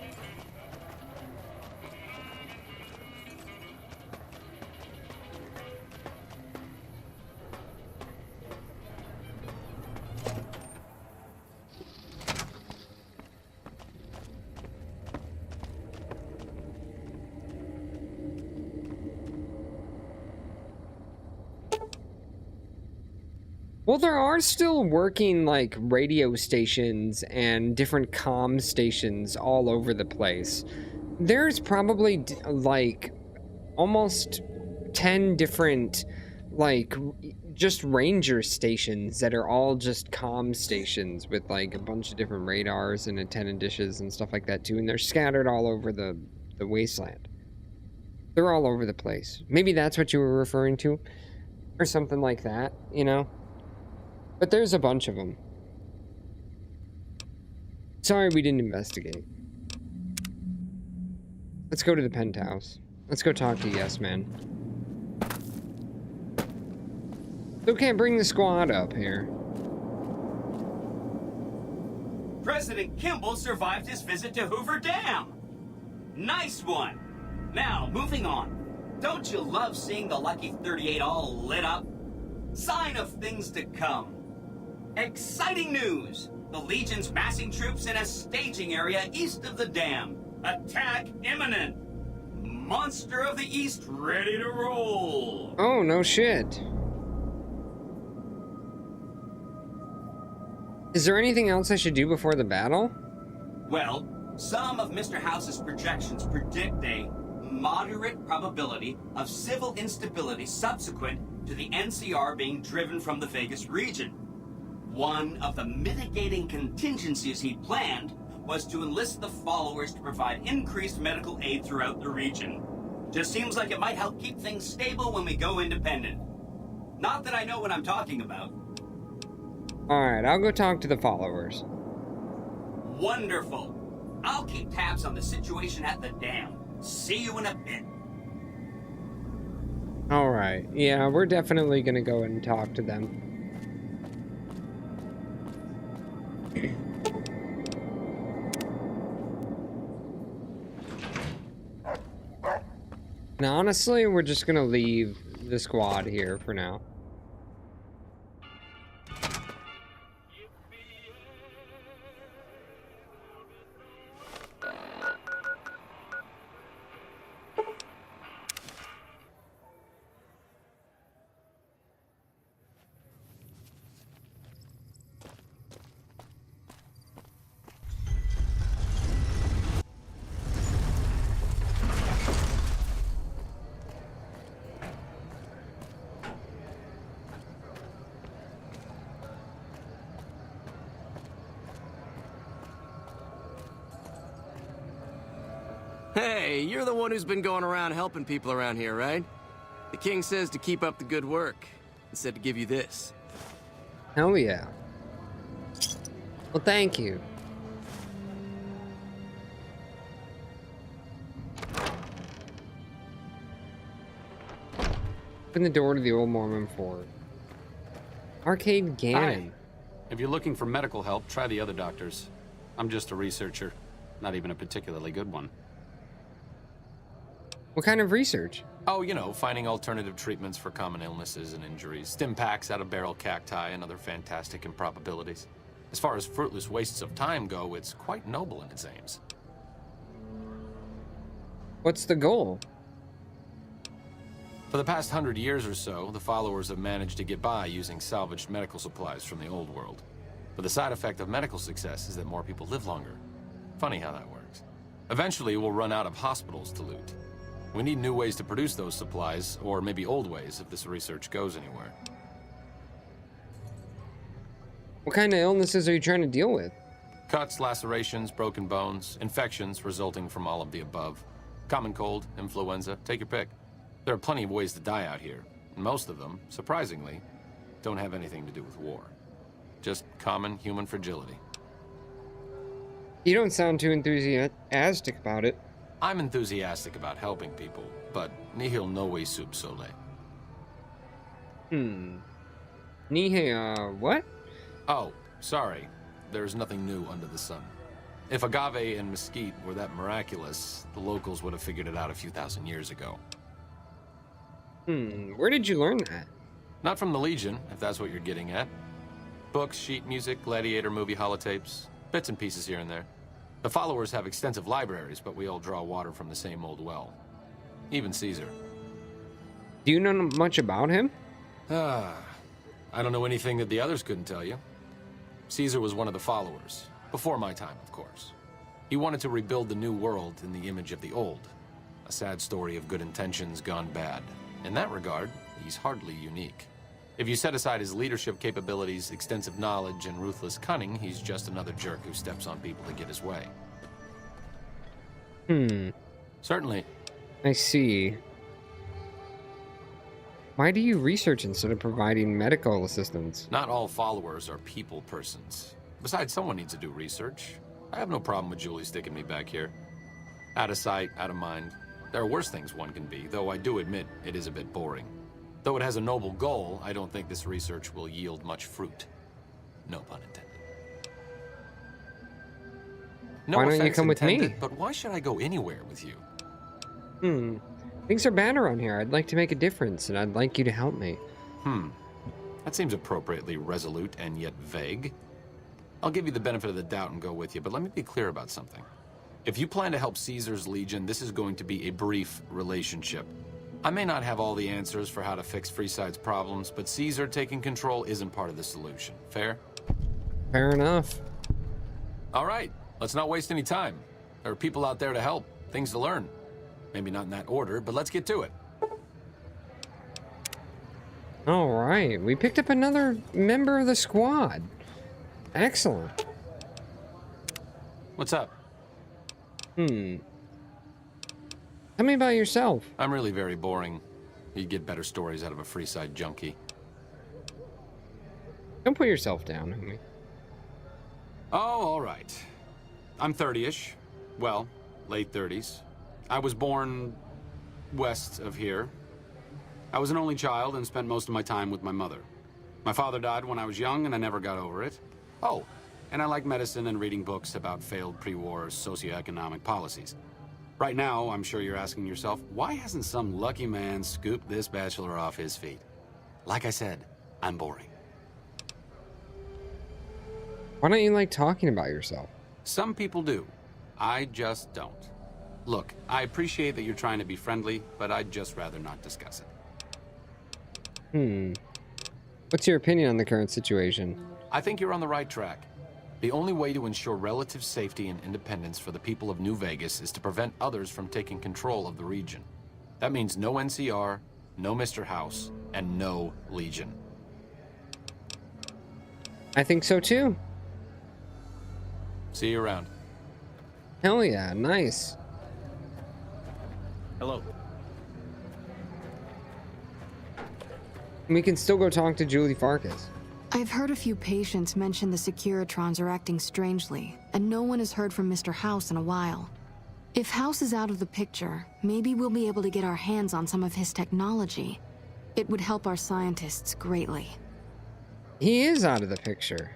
Speaker 2: Well, there are still working, like, radio stations and different comm stations all over the place. There's probably, like, almost 10 different, like, just ranger stations that are all just comm stations with, like, a bunch of different radars and antenna dishes and stuff like that, too. And they're scattered all over the wasteland. They're all over the place. Maybe that's what you were referring to? Or something like that, you know? But there's a bunch of them. Sorry we didn't investigate. Let's go to the penthouse. Let's go talk to Yes Man. Still can't bring the squad up here.
Speaker 8: President Kimball survived his visit to Hoover Dam. Nice one. Now, moving on. Don't you love seeing the Lucky 38 all lit up? Sign of things to come. Exciting news! The Legion's massing troops in a staging area east of the dam. Attack imminent. Monster of the East ready to roll.
Speaker 2: Oh, no shit. Is there anything else I should do before the battle?
Speaker 8: Well, some of Mr. House's projections predict a moderate probability of civil instability subsequent to the NCR being driven from the Vegas region. One of the mitigating contingencies he planned was to enlist the followers to provide increased medical aid throughout the region. Just seems like it might help keep things stable when we go independent. Not that I know what I'm talking about.
Speaker 2: Alright, I'll go talk to the followers.
Speaker 8: Wonderful. I'll keep tabs on the situation at the dam. See you in a bit.
Speaker 2: Alright, yeah, we're definitely gonna go and talk to them. And honestly, we're just gonna leave the squad here for now.
Speaker 11: Hey, you're the one who's been going around helping people around here, right? The king says to keep up the good work, and said to give you this.
Speaker 2: Hell yeah. Well, thank you. Open the door to the old Mormon fort. Arcade Gannon.
Speaker 17: Hi. If you're looking for medical help, try the other doctors. I'm just a researcher, not even a particularly good one.
Speaker 2: What kind of research?
Speaker 17: Oh, you know, finding alternative treatments for common illnesses and injuries, stim packs out of barrel cacti, and other fantastic improbabilities. As far as fruitless wastes of time go, it's quite noble in its aims.
Speaker 2: What's the goal?
Speaker 17: For the past 100 years or so, the followers have managed to get by using salvaged medical supplies from the old world. But the side effect of medical success is that more people live longer. Funny how that works. Eventually, we'll run out of hospitals to loot. We need new ways to produce those supplies, or maybe old ways if this research goes anywhere.
Speaker 2: What kind of illnesses are you trying to deal with?
Speaker 17: Cuts, lacerations, broken bones, infections resulting from all of the above. Common cold, influenza, take your pick. There are plenty of ways to die out here, and most of them, surprisingly, don't have anything to do with war. Just common human fragility.
Speaker 2: You don't sound too enthusiastic about it.
Speaker 17: I'm enthusiastic about helping people, but nihil novi sub sole.
Speaker 2: Nihil, what?
Speaker 17: Oh, sorry. There's nothing new under the sun. If agave and mesquite were that miraculous, the locals would have figured it out a few thousand years ago.
Speaker 2: Where did you learn that?
Speaker 17: Not from the Legion, if that's what you're getting at. Books, sheet music, gladiator movie holotapes, bits and pieces here and there. The followers have extensive libraries, but we all draw water from the same old well. Even Caesar.
Speaker 2: Do you know much about him?
Speaker 17: I don't know anything that the others couldn't tell you. Caesar was one of the followers. Before my time, of course. He wanted to rebuild the new world in the image of the old. A sad story of good intentions gone bad. In that regard, he's hardly unique. If you set aside his leadership capabilities, extensive knowledge, and ruthless cunning, he's just another jerk who steps on people to get his way. Certainly.
Speaker 2: I see. Why do you research instead of providing medical assistance?
Speaker 17: Not all followers are people persons. Besides, someone needs to do research. I have no problem with Julie sticking me back here. Out of sight, out of mind. There are worse things one can be, though I do admit it is a bit boring. Though it has a noble goal, I don't think this research will yield much fruit. No pun intended. No
Speaker 2: why don't you
Speaker 17: offense
Speaker 2: come with me?
Speaker 17: intended, but why should I go anywhere with you?
Speaker 2: Things are bad around here. I'd like to make a difference, and I'd like you to help me.
Speaker 17: That seems appropriately resolute and yet vague. I'll give you the benefit of the doubt and go with you, but let me be clear about something. If you plan to help Caesar's Legion, this is going to be a brief relationship. I may not have all the answers for how to fix Freeside's problems, but Caesar taking control isn't part of the solution. Fair?
Speaker 2: Fair enough.
Speaker 17: All right, let's not waste any time. There are people out there to help, things to learn. Maybe not in that order, but let's get to it.
Speaker 2: All right, we picked up another member of the squad. Excellent.
Speaker 17: What's up?
Speaker 2: Tell me about yourself.
Speaker 17: I'm really very boring. You'd get better stories out of a Freeside junkie.
Speaker 2: Don't put yourself down, homie.
Speaker 17: Oh, all right. I'm 30-ish. Well, late 30s. I was born west of here. I was an only child and spent most of my time with my mother. My father died when I was young and I never got over it. Oh, and I like medicine and reading books about failed pre-war socioeconomic policies. Right now, I'm sure you're asking yourself, why hasn't some lucky man scooped this bachelor off his feet? Like I said, I'm boring.
Speaker 2: Why don't you like talking about yourself?
Speaker 17: Some people do. I just don't. Look, I appreciate that you're trying to be friendly, but I'd just rather not discuss it.
Speaker 2: What's your opinion on the current situation?
Speaker 17: I think you're on the right track. The only way to ensure relative safety and independence for the people of New Vegas is to prevent others from taking control of the region. That means no NCR, no Mr. House, and no Legion.
Speaker 2: I think so too.
Speaker 17: See you around.
Speaker 2: Hell yeah, nice.
Speaker 12: Hello.
Speaker 2: We can still go talk to Julie Farkas.
Speaker 18: I've heard a few patients mention the Securitrons are acting strangely, and no one has heard from Mr. House in a while. If House is out of the picture, maybe we'll be able to get our hands on some of his technology. It would help our scientists greatly.
Speaker 2: He is out of the picture.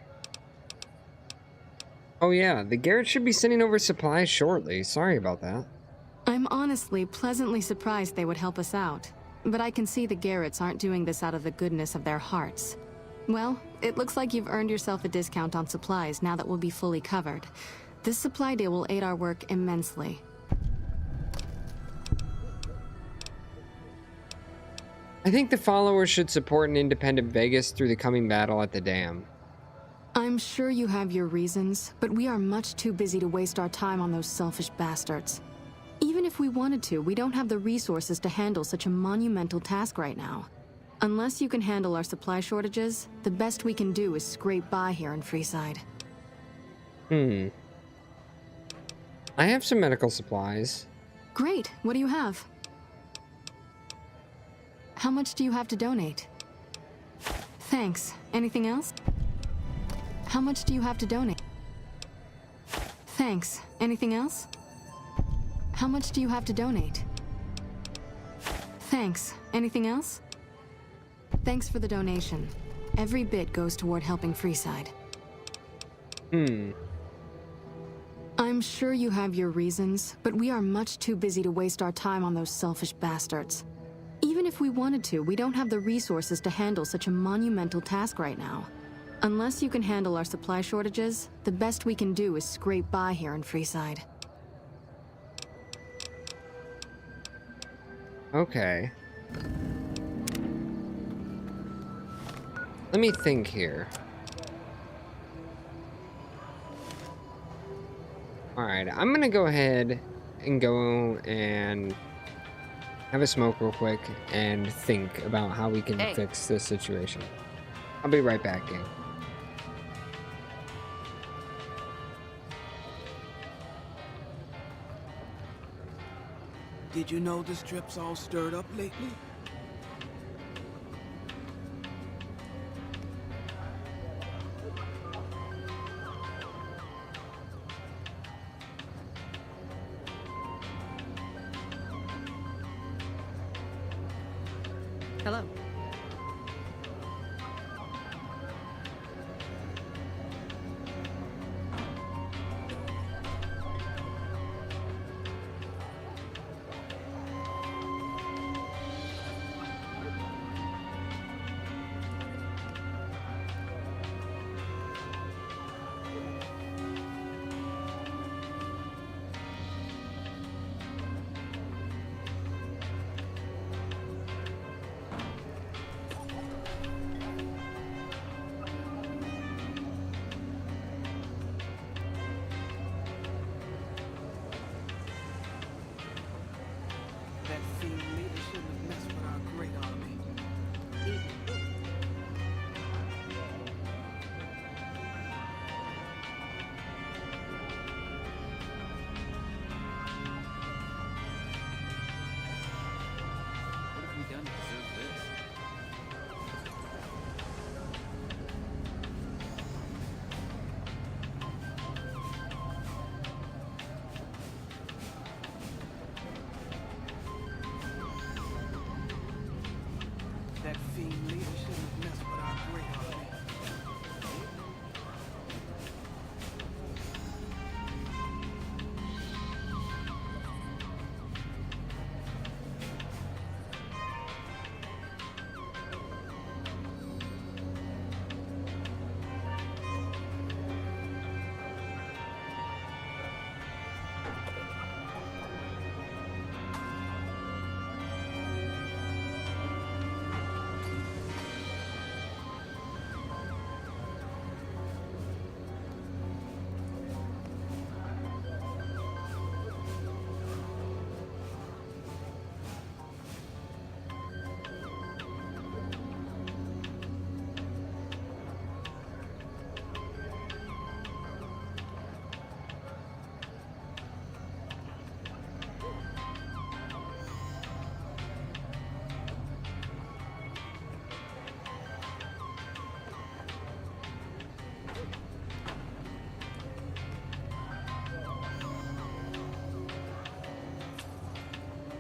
Speaker 2: Oh yeah, the Garrett should be sending over supplies shortly. Sorry about that.
Speaker 18: I'm honestly pleasantly surprised they would help us out, but I can see the Garretts aren't doing this out of the goodness of their hearts. Well, it looks like you've earned yourself a discount on supplies now that we'll be fully covered. This supply deal will aid our work immensely.
Speaker 2: I think the followers should support an independent Vegas through the coming battle at the dam.
Speaker 18: I'm sure you have your reasons, but we are much too busy to waste our time on those selfish bastards. Even if we wanted to, we don't have the resources to handle such a monumental task right now. Unless you can handle our supply shortages, the best we can do is scrape by here in Freeside.
Speaker 2: I have some medical supplies.
Speaker 18: Great. What do you have? How much do you have to donate? Thanks. Anything else? How much do you have to donate? Thanks. Anything else? How much do you have to donate? Thanks. Anything else? Thanks for the donation. Every bit goes toward helping Freeside. I'm sure you have your reasons, but we are much too busy to waste our time on those selfish bastards. Even if we wanted to, we don't have the resources to handle such a monumental task right now. Unless you can handle our supply shortages, the best we can do is scrape by here in Freeside.
Speaker 2: Okay. Let me think here. Alright, I'm gonna go ahead and go and have a smoke real quick and think about how we can fix this situation. I'll be right back, gang.
Speaker 19: Did you know the strip's all stirred up lately?
Speaker 5: Hello.
Speaker 19: fiend leader shouldn't have messed with our great army.
Speaker 12: What have we done to deserve this?
Speaker 19: That fiend leader shouldn't have messed with our great army.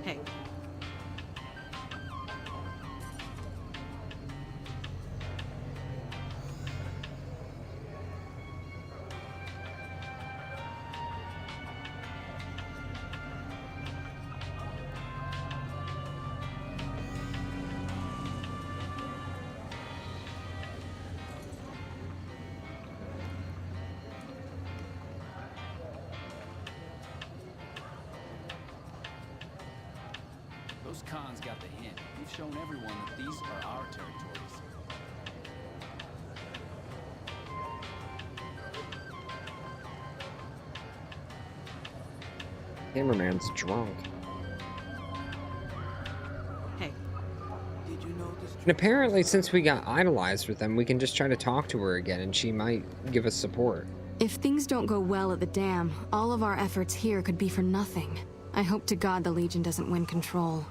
Speaker 6: Hey.
Speaker 12: Those cons got the hint. We've shown everyone that these are our territories.
Speaker 2: Cameraman's drunk.
Speaker 6: Hey.
Speaker 19: Did you know this?
Speaker 2: And apparently, since we got idolized with them, we can just try to talk to her again, and she might give us support.
Speaker 18: If things don't go well at the dam, all of our efforts here could be for nothing. I hope to God the Legion doesn't win control.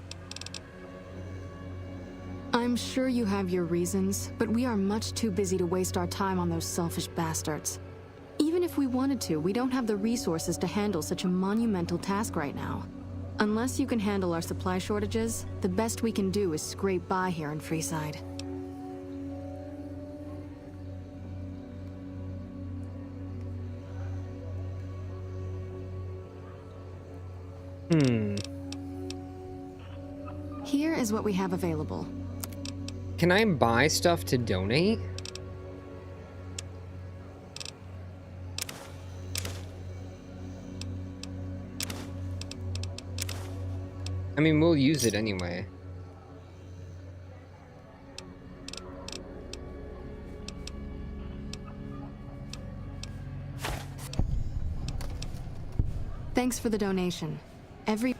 Speaker 18: I'm sure you have your reasons, but we are much too busy to waste our time on those selfish bastards. Even if we wanted to, we don't have the resources to handle such a monumental task right now. Unless you can handle our supply shortages, the best we can do is scrape by here in Freeside. Here is what we have available.
Speaker 2: Can I buy stuff to donate? I mean, we'll use it anyway.
Speaker 18: Thanks for the donation. Every...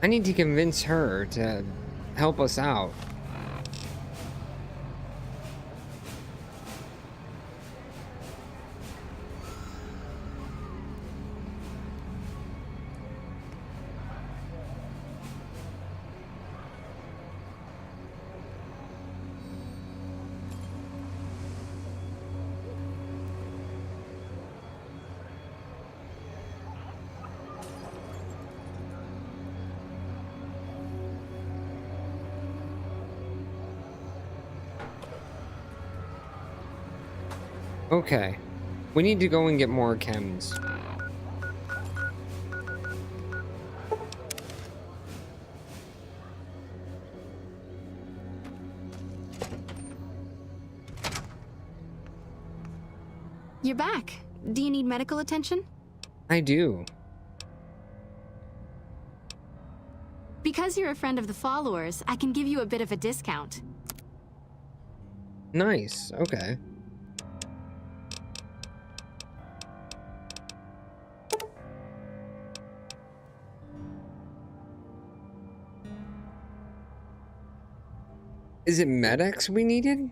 Speaker 2: I need to convince her to help us out. Okay. We need to go and get more chems.
Speaker 18: You're back. Do you need medical attention?
Speaker 2: I do.
Speaker 18: Because you're a friend of the followers, I can give you a bit of a discount.
Speaker 2: Nice, okay. Is it medics we needed?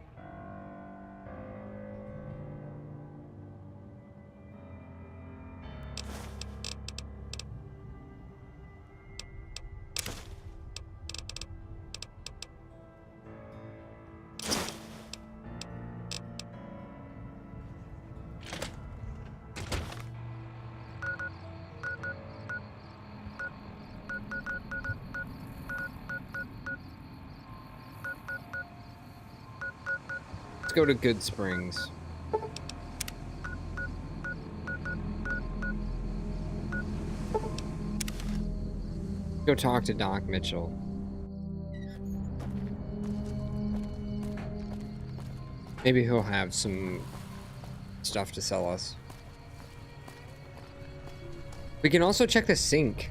Speaker 2: Let's go to Good Springs. Go talk to Doc Mitchell. Maybe he'll have some stuff to sell us. We can also check the sink.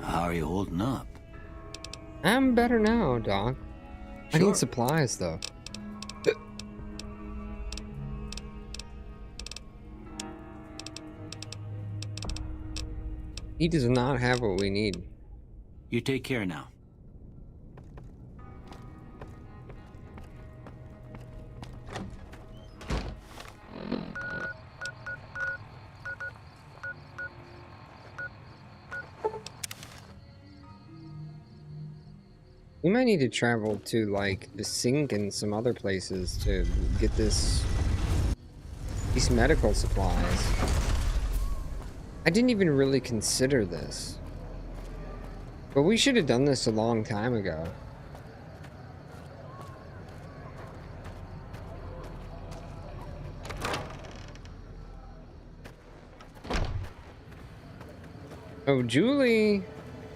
Speaker 20: How are you holding up?
Speaker 2: I'm better now, Doc. I need supplies, though. He does not have what we need.
Speaker 20: You take care now.
Speaker 2: We might need to travel to, like, the sink and some other places to get these medical supplies. I didn't even really consider this. But we should have done this a long time ago. Oh, Julie!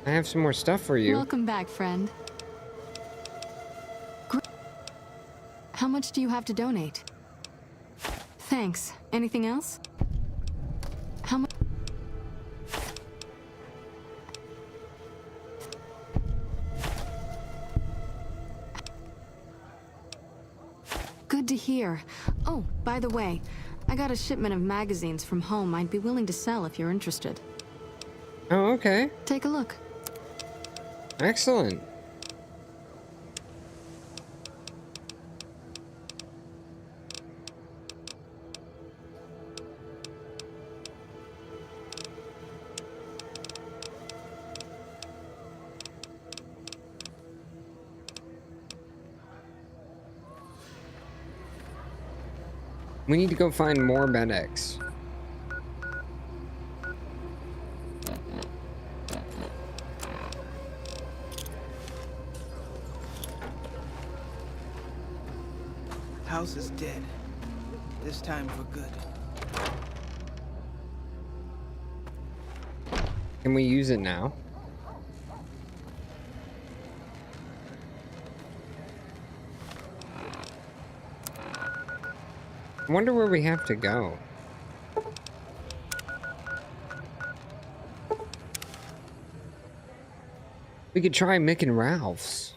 Speaker 2: I have some more stuff for you.
Speaker 18: Welcome back, friend. How much do you have to donate? Thanks. Anything else? How much? Good to hear. Oh, by the way, I got a shipment of magazines from home I'd be willing to sell if you're interested.
Speaker 2: Oh, okay.
Speaker 18: Take a look.
Speaker 2: Excellent. We need to go find more medics.
Speaker 19: House is dead. This time for good.
Speaker 2: Can we use it now? I wonder where we have to go. We could try Mick and Ralph's.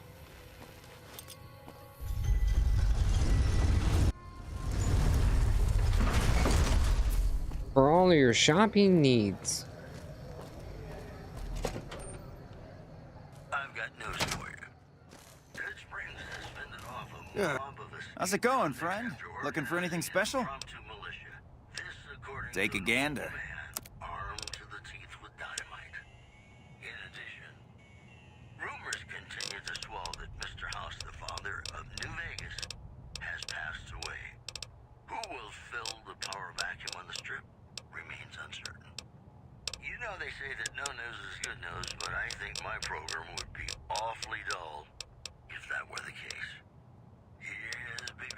Speaker 2: For all of your shopping needs.
Speaker 15: I've got news for you. Good Springs has fended off a
Speaker 9: Yeah.
Speaker 15: mob of us.
Speaker 9: How's it going, friend? Looking for anything special? Take a gander.
Speaker 15: Armed to the teeth with dynamite. In addition, rumors continue to swell that Mr. House, the father of New Vegas, has passed away. Who will fill the power vacuum on the strip remains uncertain. You know they say that no news is good news, but I think my program would be awfully dull if that were the case. Here's Bing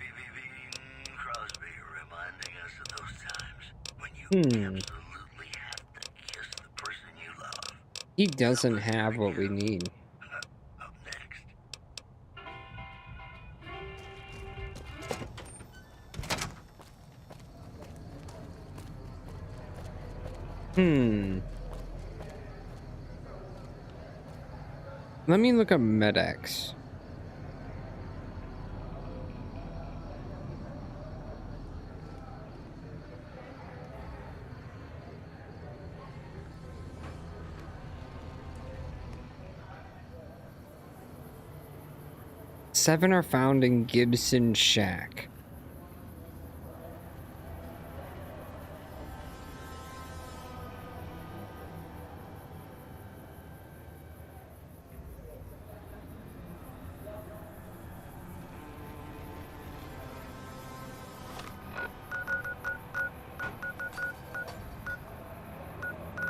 Speaker 15: Crosby reminding us of those times when you absolutely have to kiss the person you love.
Speaker 2: He doesn't have what we need.
Speaker 15: Up next.
Speaker 2: Let me look up MedX. Seven are found in Gibson Shack.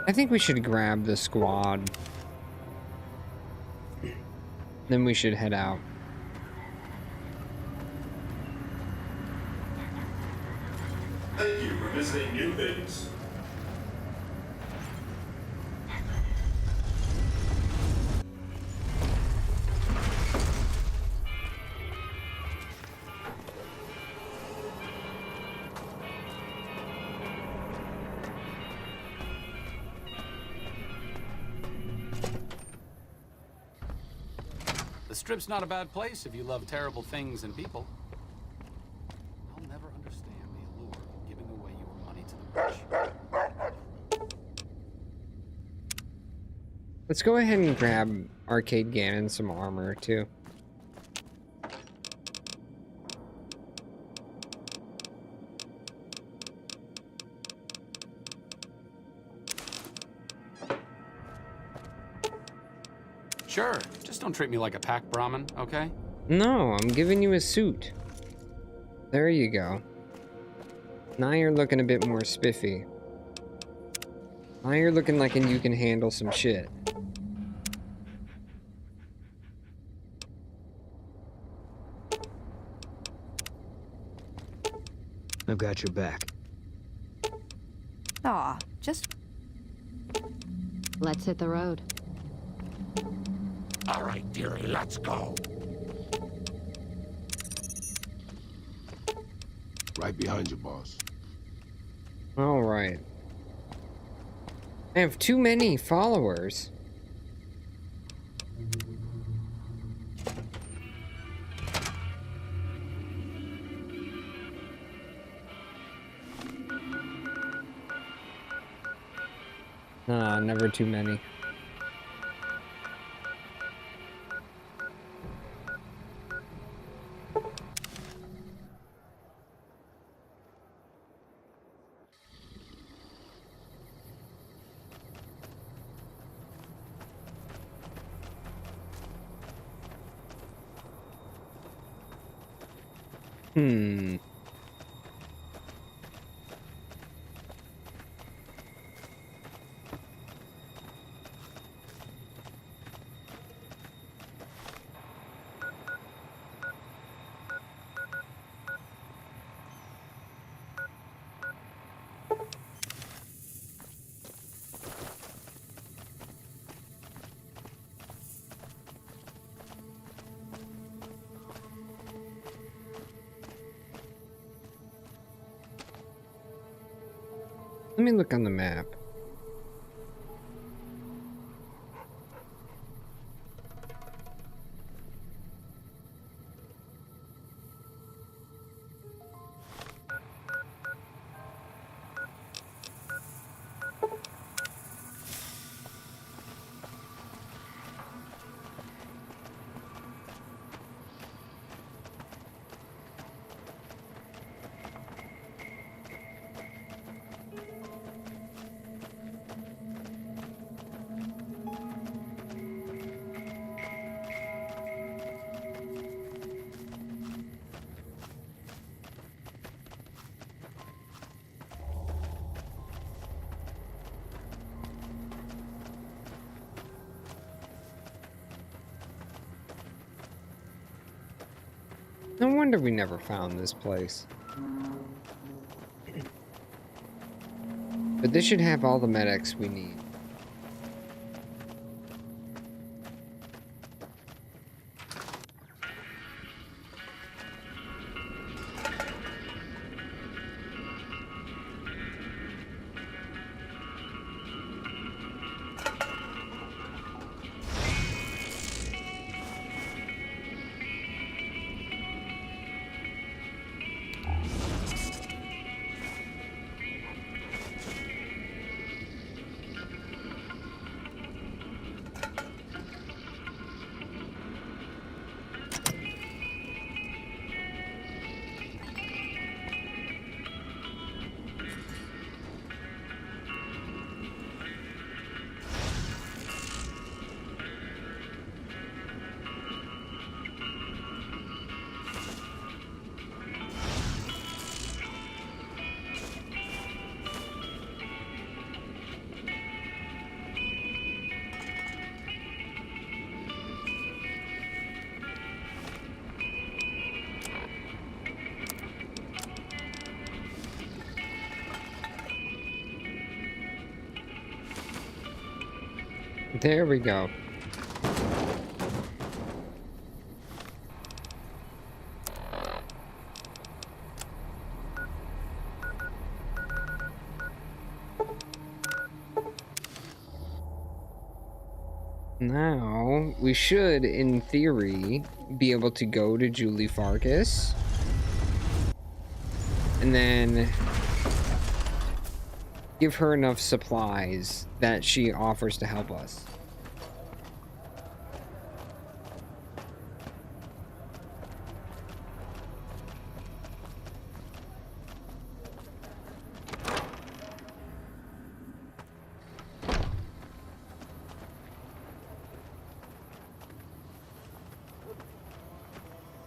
Speaker 2: I think we should grab the squad. Then we should head out.
Speaker 14: Thank you for visiting New Things.
Speaker 21: The Strip's not a bad place if you love terrible things and people. I'll never understand the allure of giving away your money to the rich.
Speaker 2: Let's go ahead and grab Arcade Gannon some armor too.
Speaker 21: Sure, just don't treat me like a pack Brahmin, okay?
Speaker 2: No, I'm giving you a suit. There you go. Now you're looking a bit more spiffy. Now you're looking like you can handle some shit.
Speaker 20: I've got your back.
Speaker 6: Aw, just...
Speaker 5: Let's hit the road.
Speaker 14: All right, dearie, let's go.
Speaker 22: Right behind you, boss.
Speaker 2: All right. I have too many followers. Nah, never too many. Let me look on the map. No wonder we never found this place. But this should have all the medics we need. There we go. Now, we should, in theory, be able to go to Julie Farkas. And then give her enough supplies that she offers to help us.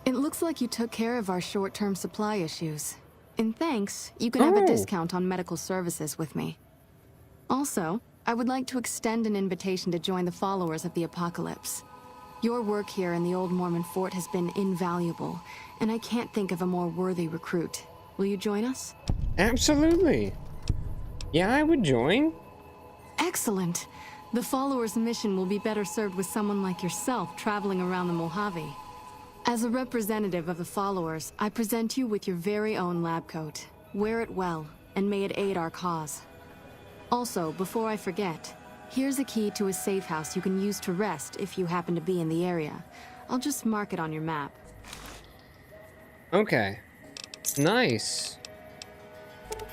Speaker 18: It looks like you took care of our short-term supply issues. In thanks, you can have a discount on medical services with me. Also, I would like to extend an invitation to join the followers of the Apocalypse. Your work here in the old Mormon fort has been invaluable, and I can't think of a more worthy recruit. Will you join us?
Speaker 2: Absolutely. Yeah, I would join.
Speaker 18: Excellent. The followers' mission will be better served with someone like yourself traveling around the Mojave. As a representative of the followers, I present you with your very own lab coat. Wear it well, and may it aid our cause. Also, before I forget, here's a key to a safe house you can use to rest if you happen to be in the area. I'll just mark it on your map.
Speaker 2: Okay. Nice.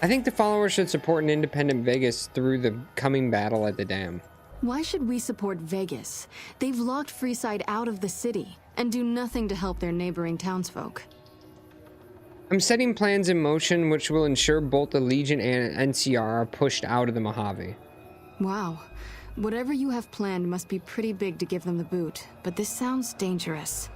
Speaker 2: I think the followers should support an independent Vegas through the coming battle at the dam.
Speaker 18: Why should we support Vegas? They've locked Freeside out of the city and do nothing to help their neighboring townsfolk.
Speaker 2: I'm setting plans in motion which will ensure both the Legion and NCR are pushed out of the Mojave.
Speaker 18: Wow. Whatever you have planned must be pretty big to give them the boot, but this sounds dangerous.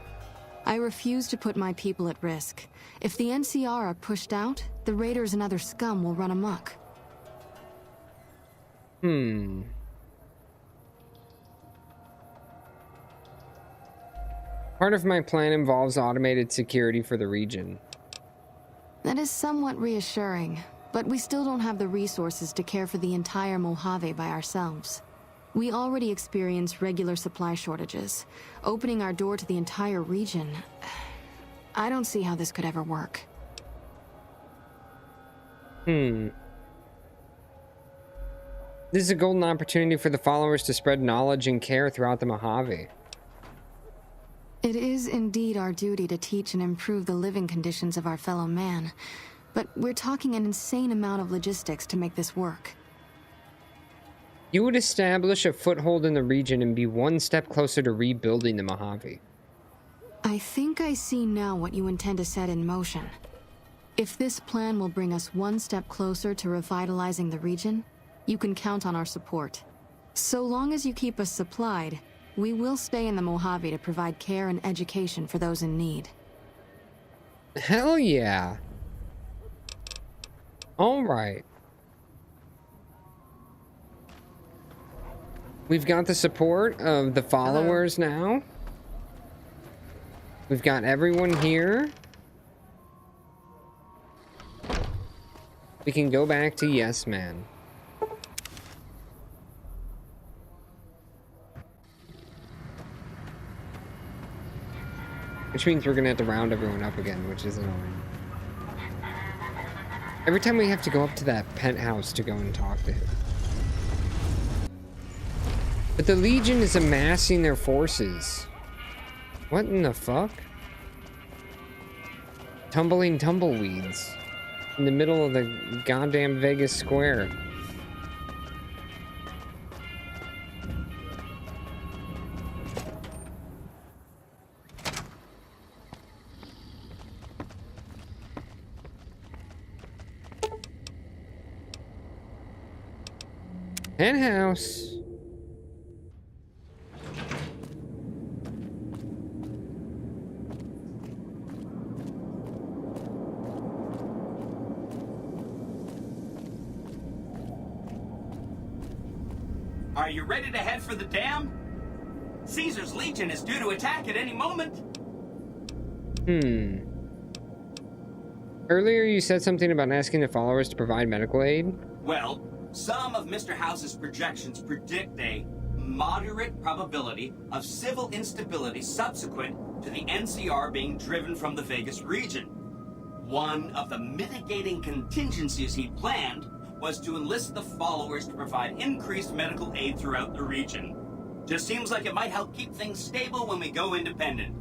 Speaker 18: I refuse to put my people at risk. If the NCR are pushed out, the Raiders and other scum will run amok.
Speaker 2: Part of my plan involves automated security for the region.
Speaker 18: That is somewhat reassuring, but we still don't have the resources to care for the entire Mojave by ourselves. We already experience regular supply shortages. Opening our door to the entire region, I don't see how this could ever work.
Speaker 2: This is a golden opportunity for the followers to spread knowledge and care throughout the Mojave.
Speaker 18: It is indeed our duty to teach and improve the living conditions of our fellow man, but we're talking an insane amount of logistics to make this work.
Speaker 2: You would establish a foothold in the region and be one step closer to rebuilding the Mojave.
Speaker 18: I think I see now what you intend to set in motion. If this plan will bring us one step closer to revitalizing the region, you can count on our support. So long as you keep us supplied, we will stay in the Mojave to provide care and education for those in need.
Speaker 2: Hell yeah. All right. We've got the support of the followers now. We've got everyone here. We can go back to Yes Man. Which means we're gonna have to round everyone up again, which is annoying. Every time we have to go up to that penthouse to go and talk to him. But the Legion is amassing their forces. What in the fuck? Tumbling tumbleweeds in the middle of the goddamn Vegas Square. Penthouse.
Speaker 8: Are you ready to head for the dam? Caesar's Legion is due to attack at any moment.
Speaker 2: Earlier you said something about asking the followers to provide medical aid?
Speaker 8: Well, some of Mr. House's projections predict a moderate probability of civil instability subsequent to the NCR being driven from the Vegas region. One of the mitigating contingencies he planned was to enlist the followers to provide increased medical aid throughout the region. Just seems like it might help keep things stable when we go independent.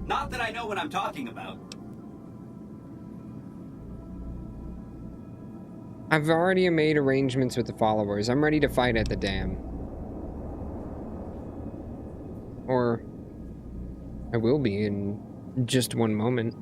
Speaker 8: Not that I know what I'm talking about.
Speaker 2: I've already made arrangements with the followers. I'm ready to fight at the dam. Or I will be in just one moment.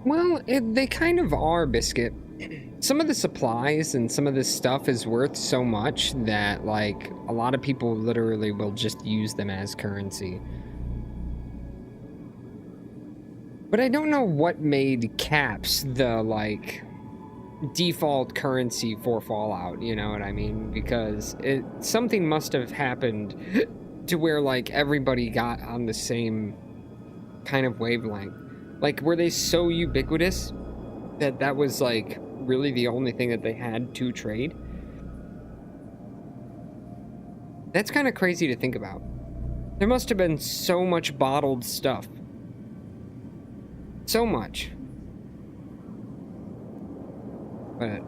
Speaker 2: Well, they kind of are, Biscuit. Some of the supplies and some of this stuff is worth so much that, like, a lot of people literally will just use them as currency. But I don't know what made caps the, like, default currency for Fallout, you know what I mean? Because something must have happened to where, like, everybody got on the same kind of wavelength. Like, were they so ubiquitous that that was, like, really the only thing that they had to trade? That's kind of crazy to think about. There must have been so much bottled stuff. So much. But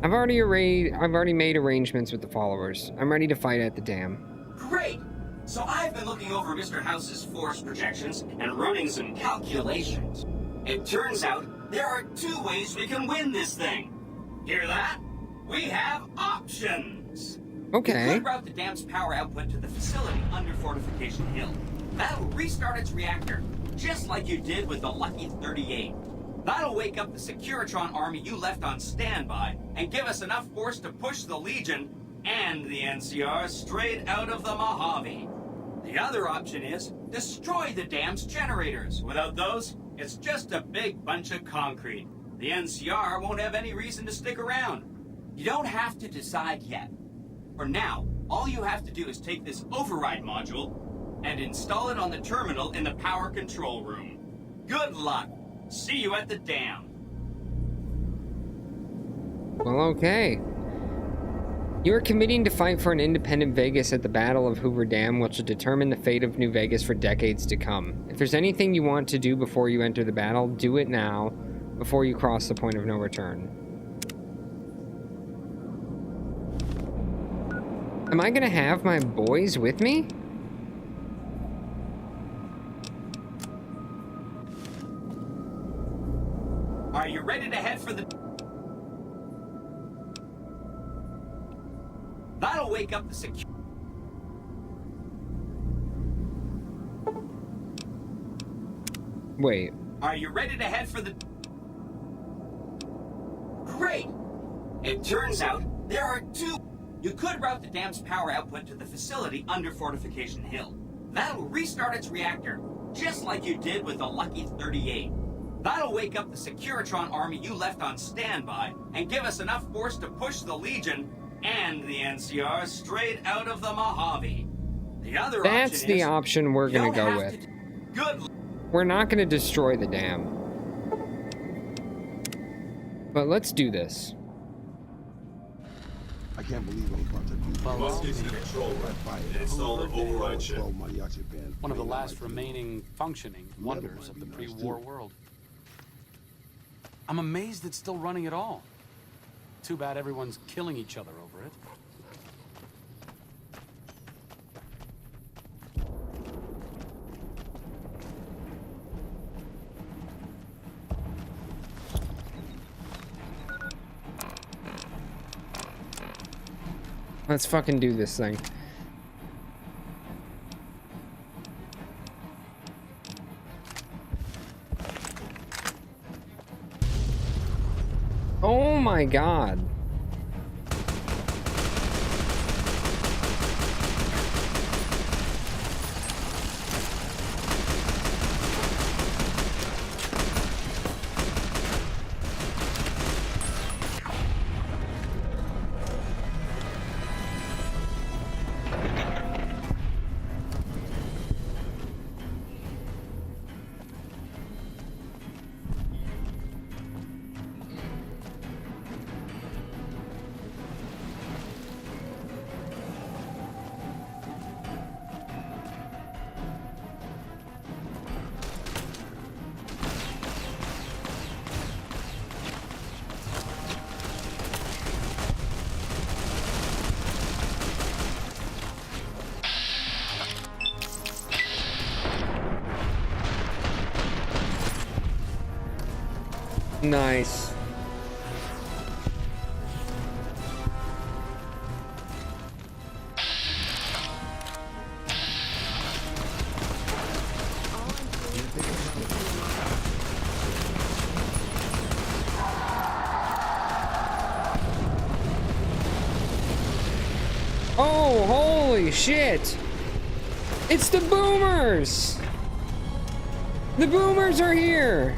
Speaker 2: I've already made arrangements with the followers. I'm ready to fight at the dam.
Speaker 8: Great! So I've been looking over Mr. House's force projections and running some calculations. It turns out there are two ways we can win this thing. Hear that? We have options.
Speaker 2: Okay.
Speaker 8: We could route the dam's power output to the facility under Fortification Hill. That'll restart its reactor, just like you did with the Lucky 38. That'll wake up the Securitron army you left on standby and give us enough force to push the Legion and the NCR straight out of the Mojave. The other option is destroy the dam's generators. Without those, it's just a big bunch of concrete. The NCR won't have any reason to stick around. You don't have to decide yet. For now, all you have to do is take this override module and install it on the terminal in the power control room. Good luck. See you at the dam.
Speaker 2: Well, okay. You are committing to fight for an independent Vegas at the Battle of Hoover Dam, which will determine the fate of New Vegas for decades to come. If there's anything you want to do before you enter the battle, do it now, before you cross the point of no return. Am I gonna have my boys with me?
Speaker 8: Are you ready to head for the... That'll wake up the security...
Speaker 2: Wait.
Speaker 8: Are you ready to head for the... Great! It turns out there are two... You could route the dam's power output to the facility under Fortification Hill. That'll restart its reactor, just like you did with the Lucky 38. That'll wake up the Securitron army you left on standby and give us enough force to push the Legion and the NCR straight out of the Mojave. The other
Speaker 2: That's
Speaker 8: option
Speaker 2: the
Speaker 8: is,
Speaker 2: option we're gonna go with.
Speaker 8: Good.
Speaker 2: We're not gonna destroy the dam. But let's do this.
Speaker 22: I can't believe I'm about to do this.
Speaker 21: Well,
Speaker 22: Must
Speaker 21: the
Speaker 22: get to the control room and install the override chip.
Speaker 21: One of the last remaining functioning wonders of the pre-war world. I'm amazed it's still running at all. Too bad everyone's killing each other over it.
Speaker 2: Let's fucking do this thing. Oh my god. Nice. Oh, holy shit! It's the boomers! The boomers are here!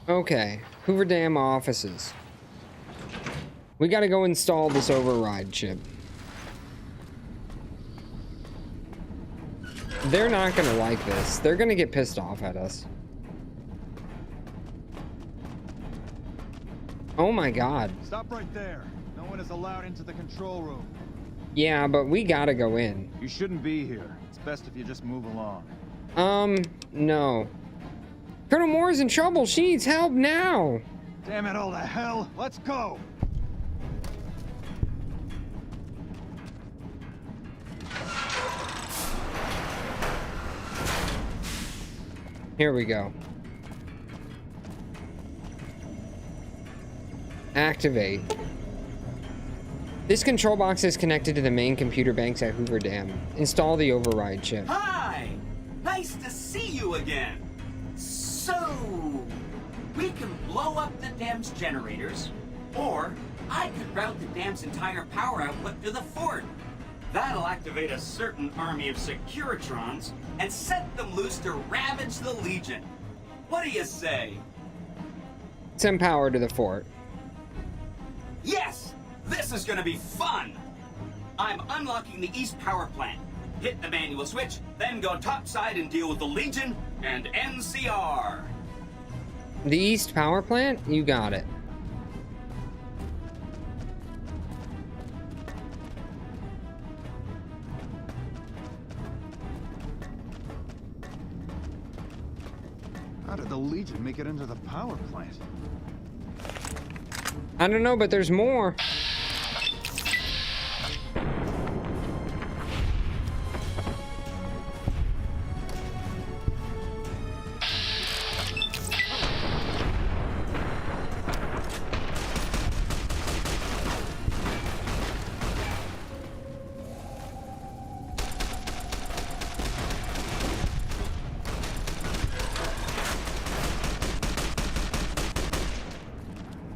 Speaker 2: Okay, Hoover Dam offices. We gotta go install this override chip. They're not gonna like this. They're gonna get pissed off at us. Oh my god.
Speaker 7: Stop right there. No one is allowed into the control room.
Speaker 2: Yeah, but we gotta go in.
Speaker 7: You shouldn't be here. It's best if you just move along.
Speaker 2: No. Colonel Moore's in trouble. She needs help now.
Speaker 7: Damn it all to hell. Let's go.
Speaker 2: Here we go. Activate. This control box is connected to the main computer banks at Hoover Dam. Install the override chip.
Speaker 8: Hi! Nice to see you again. So, we can blow up the dam's generators, or I could route the dam's entire power output to the fort. That'll activate a certain army of Securitrons and set them loose to ravage the Legion. What do you say?
Speaker 2: Send power to the fort.
Speaker 8: Yes! This is gonna be fun! I'm unlocking the East Power Plant. Hit the manual switch, then go topside and deal with the Legion and NCR.
Speaker 2: The East Power Plant? You got it.
Speaker 7: How did the Legion make it into the power plant?
Speaker 2: I don't know, but there's more.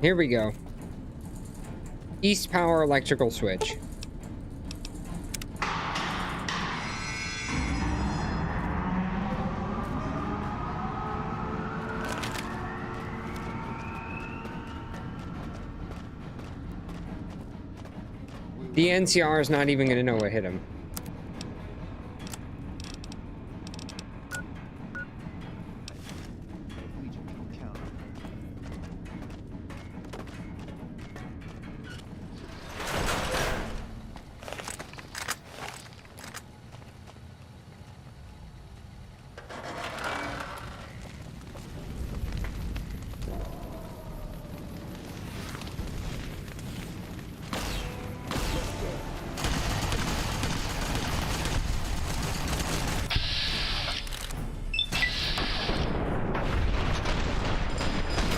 Speaker 2: Here we go. East Power electrical switch. The NCR is not even gonna know what hit him.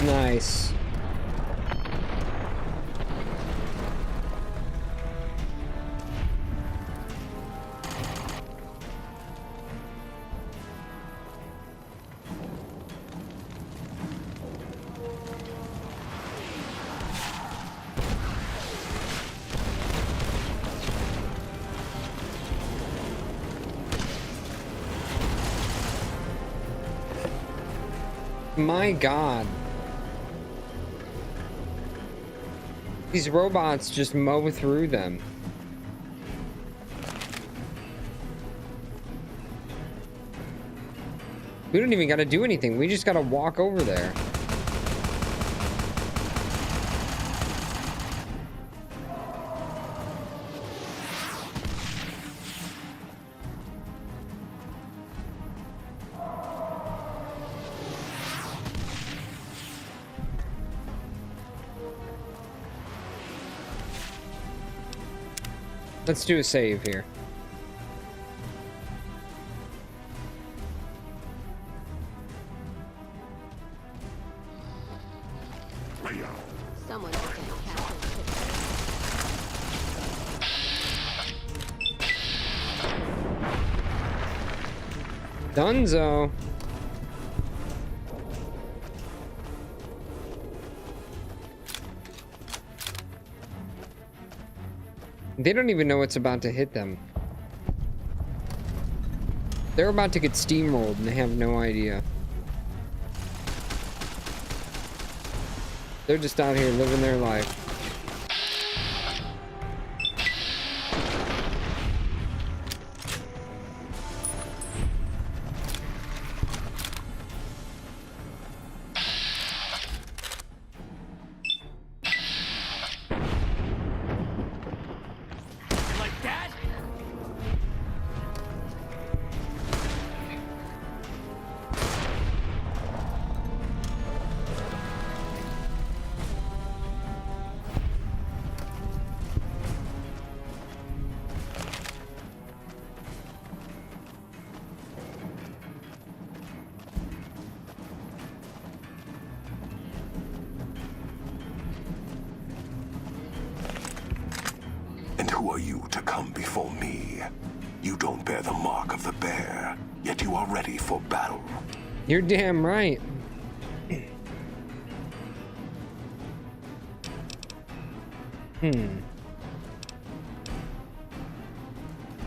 Speaker 2: Nice. My God. These robots just mow through them. We don't even gotta do anything. We just gotta walk over there. Let's do a save here.
Speaker 5: Someone's getting captured.
Speaker 2: Dunzo. They don't even know what's about to hit them. They're about to get steamrolled and they have no idea. They're just out here living their life.
Speaker 15: Who are you to come before me? You don't bear the mark of the bear, yet you are ready for battle.
Speaker 2: You're damn right.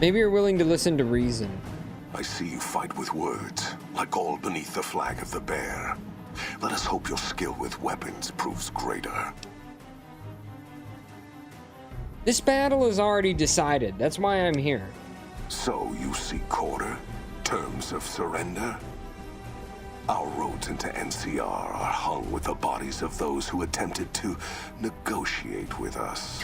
Speaker 2: Maybe you're willing to listen to reason.
Speaker 15: I see you fight with words, like all beneath the flag of the bear. Let us hope your skill with weapons proves greater.
Speaker 2: This battle is already decided. That's why I'm here.
Speaker 15: So you seek order? Terms of surrender? Our roads into NCR are hung with the bodies of those who attempted to negotiate with us.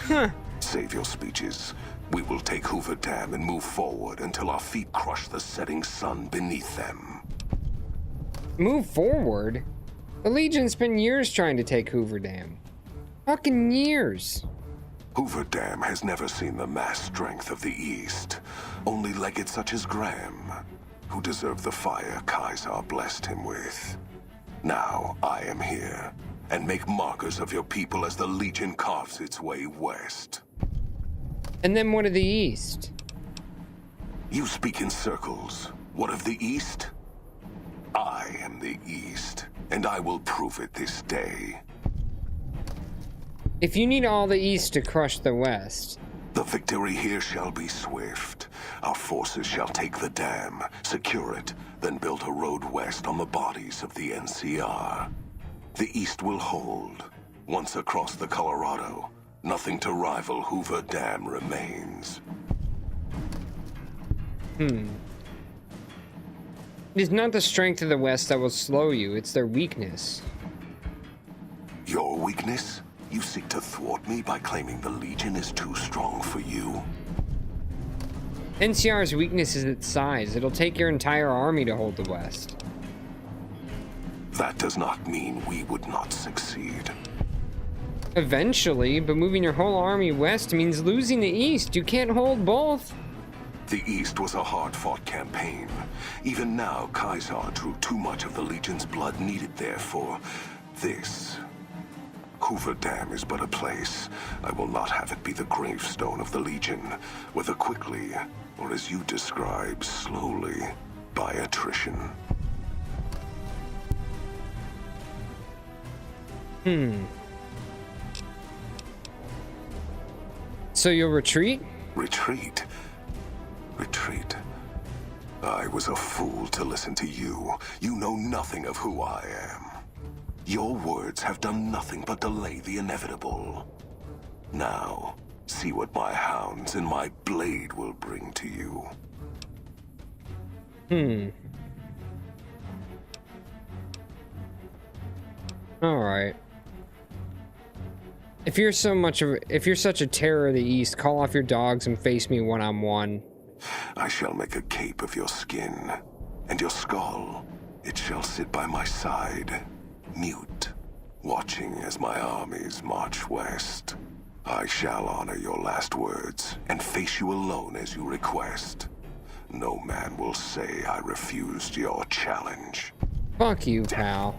Speaker 15: Save your speeches. We will take Hoover Dam and move forward until our feet crush the setting sun beneath them.
Speaker 2: Move forward? The Legion's been years trying to take Hoover Dam. Fucking years.
Speaker 15: Hoover Dam has never seen the mass strength of the East. Only legates such as Graham, who deserve the fire Kaiser blessed him with. Now I am here, and make markers of your people as the Legion carves its way west.
Speaker 2: And then what of the East?
Speaker 15: You speak in circles. What of the East? I am the East, and I will prove it this day.
Speaker 2: If you need all the East to crush the West.
Speaker 15: The victory here shall be swift. Our forces shall take the dam, secure it, then build a road west on the bodies of the NCR. The East will hold. Once across the Colorado, Nothing to rival Hoover Dam remains.
Speaker 2: It is not the strength of the West that will slow you, it's their weakness.
Speaker 15: Your weakness? You seek to thwart me by claiming the Legion is too strong for you?
Speaker 2: NCR's weakness is its size. It'll take your entire army to hold the West.
Speaker 15: That does not mean we would not succeed.
Speaker 2: Eventually, but moving your whole army west means losing the East. You can't hold both.
Speaker 15: The East was a hard-fought campaign. Even now, Kaisar drew too much of the Legion's blood needed there for this. Hoover Dam is but a place. I will not have it be the gravestone of the Legion, whether quickly, or as you describe, slowly, by attrition.
Speaker 2: So you'll retreat?
Speaker 15: Retreat? Retreat? I was a fool to listen to you. You know nothing of who I am. Your words have done nothing but delay the inevitable. Now, see what my hounds and my blade will bring to you.
Speaker 2: Alright. If you're such a terror of the East, call off your dogs and face me one-on-one.
Speaker 15: I shall make a cape of your skin, and your skull, it shall sit by my side, mute, watching as my armies march west. I shall honor your last words, and face you alone as you request. No man will say I refused your challenge.
Speaker 2: Fuck you, pal.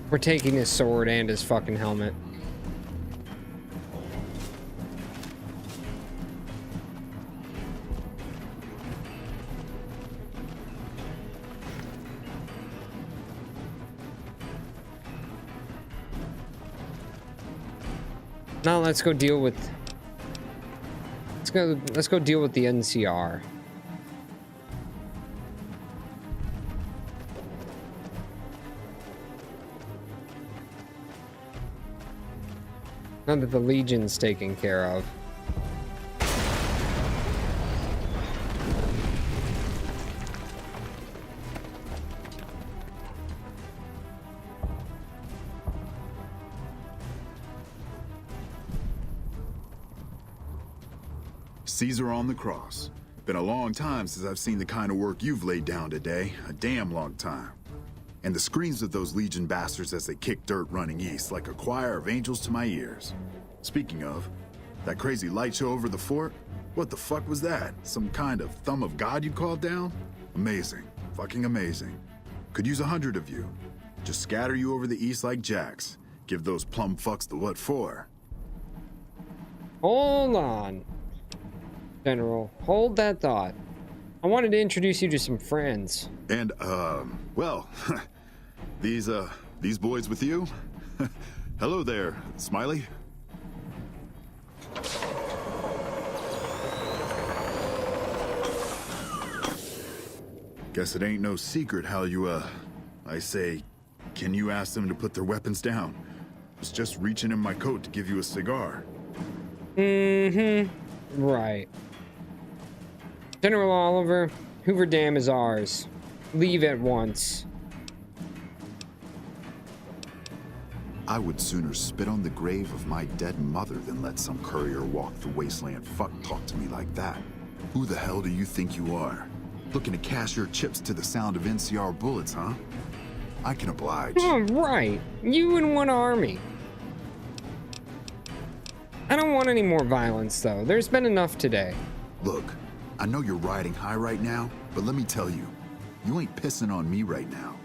Speaker 2: We're taking his sword and his fucking helmet. Now let's go deal with. Let's go deal with the NCR. Now that the Legion's taken care of.
Speaker 4: Caesar on the cross. Been a long time since I've seen the kind of work you've laid down today. A damn long time. And the screams of those Legion bastards as they kick dirt running east like a choir of angels to my ears. Speaking of, that crazy light show over the fort? What the fuck was that? Some kind of thumb of God you called down? Amazing. Fucking amazing. Could use 100 of you. Just scatter you over the east like jacks. Give those plum fucks the what for.
Speaker 2: Hold on, General. Hold that thought. I wanted to introduce you to some friends.
Speaker 4: And, well, these boys with you? Hello there, Smiley. Guess it ain't no secret how you, I say, can you ask them to put their weapons down? Was just reaching in my coat to give you a cigar.
Speaker 2: Right. General Oliver, Hoover Dam is ours. Leave at once.
Speaker 4: I would sooner spit on the grave of my dead mother than let some courier walk the wasteland fuck talk to me like that. Who the hell do you think you are? Looking to cash your chips to the sound of NCR bullets, huh? I can oblige.
Speaker 2: Oh, right. You in one army. I don't want any more violence, though. There's been enough today.
Speaker 4: Look, I know you're riding high right now, but let me tell you, you ain't pissing on me right now.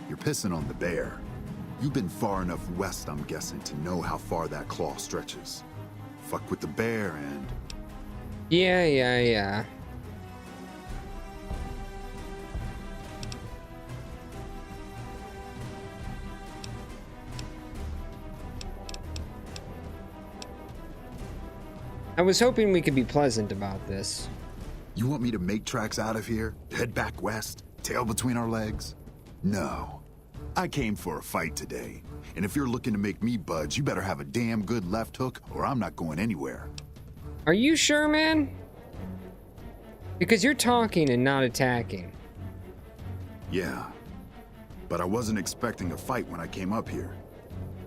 Speaker 4: You're pissing on the bear. You've been far enough west, I'm guessing, to know how far that claw stretches. Fuck with the bear and...
Speaker 2: Yeah. I was hoping we could be pleasant about this.
Speaker 4: You want me to make tracks out of here? Head back west? Tail between our legs? No. I came for a fight today. And if you're looking to make me budge, you better have a damn good left hook or I'm not going anywhere.
Speaker 2: Are you sure, man? Because you're talking and not attacking.
Speaker 4: Yeah. But I wasn't expecting a fight when I came up here.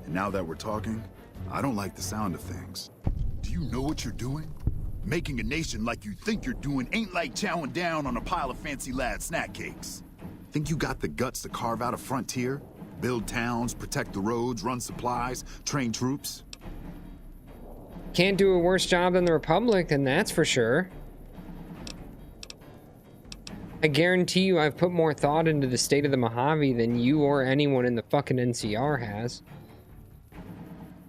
Speaker 4: And now that we're talking, I don't like the sound of things. Do you know what you're doing? Making a nation like you think you're doing ain't like chowing down on a pile of fancy lad snack cakes. Think you got the guts to carve out a frontier? Build towns, protect the roads, run supplies, train troops?
Speaker 2: Can't do a worse job than the Republic, and that's for sure. I guarantee you I've put more thought into the state of the Mojave than you or anyone in the fucking NCR has.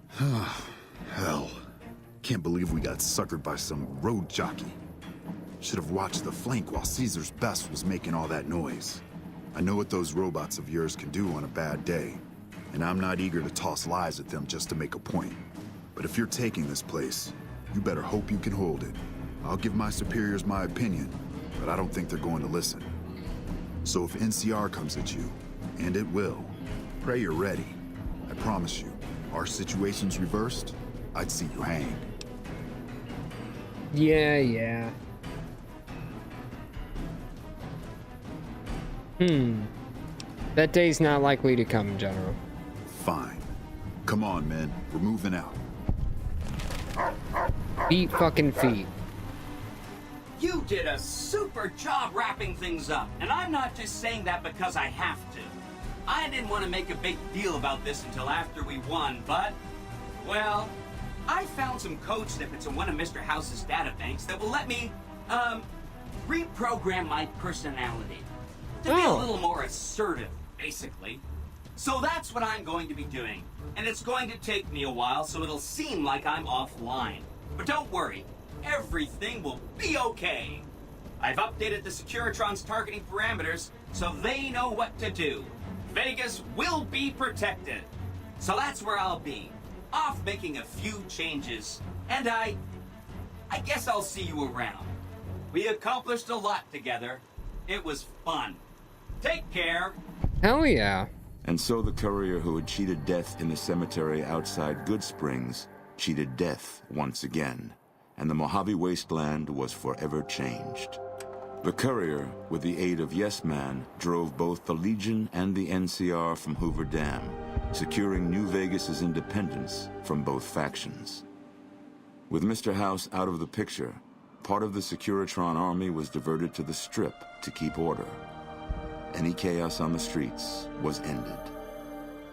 Speaker 4: Hell. Can't believe we got suckered by some road jockey. Should have watched the flank while Caesar's best was making all that noise. I know what those robots of yours can do on a bad day, and I'm not eager to toss lies at them just to make a point. But if you're taking this place, you better hope you can hold it. I'll give my superiors my opinion, but I don't think they're going to listen. So if NCR comes at you, and it will, pray you're ready. I promise you, our situation's reversed, I'd see you hanged.
Speaker 2: Yeah. That day's not likely to come, General.
Speaker 4: Fine. Come on, men. We're moving out.
Speaker 2: Feet fucking feet.
Speaker 8: You did a super job wrapping things up, and I'm not just saying that because I have to. I didn't want to make a big deal about this until after we won, but, well, I found some code snippets in one of Mr. House's databanks that will let me, reprogram my personality. To be a little more assertive, basically. So that's what I'm going to be doing. And it's going to take me a while, so it'll seem like I'm offline. But don't worry, everything will be okay. I've updated the Securitron's targeting parameters, so they know what to do. Vegas will be protected. So that's where I'll be. Off making a few changes. And I guess I'll see you around. We accomplished a lot together. It was fun. Take care.
Speaker 2: Hell yeah.
Speaker 1: And so the courier who had cheated death in the cemetery outside Good Springs cheated death once again, and the Mojave wasteland was forever changed. The courier, with the aid of Yes Man, drove both the Legion and the NCR from Hoover Dam, securing New Vegas's independence from both factions. With Mr. House out of the picture, part of the Securitron army was diverted to the Strip to keep order. Any chaos on the streets was ended.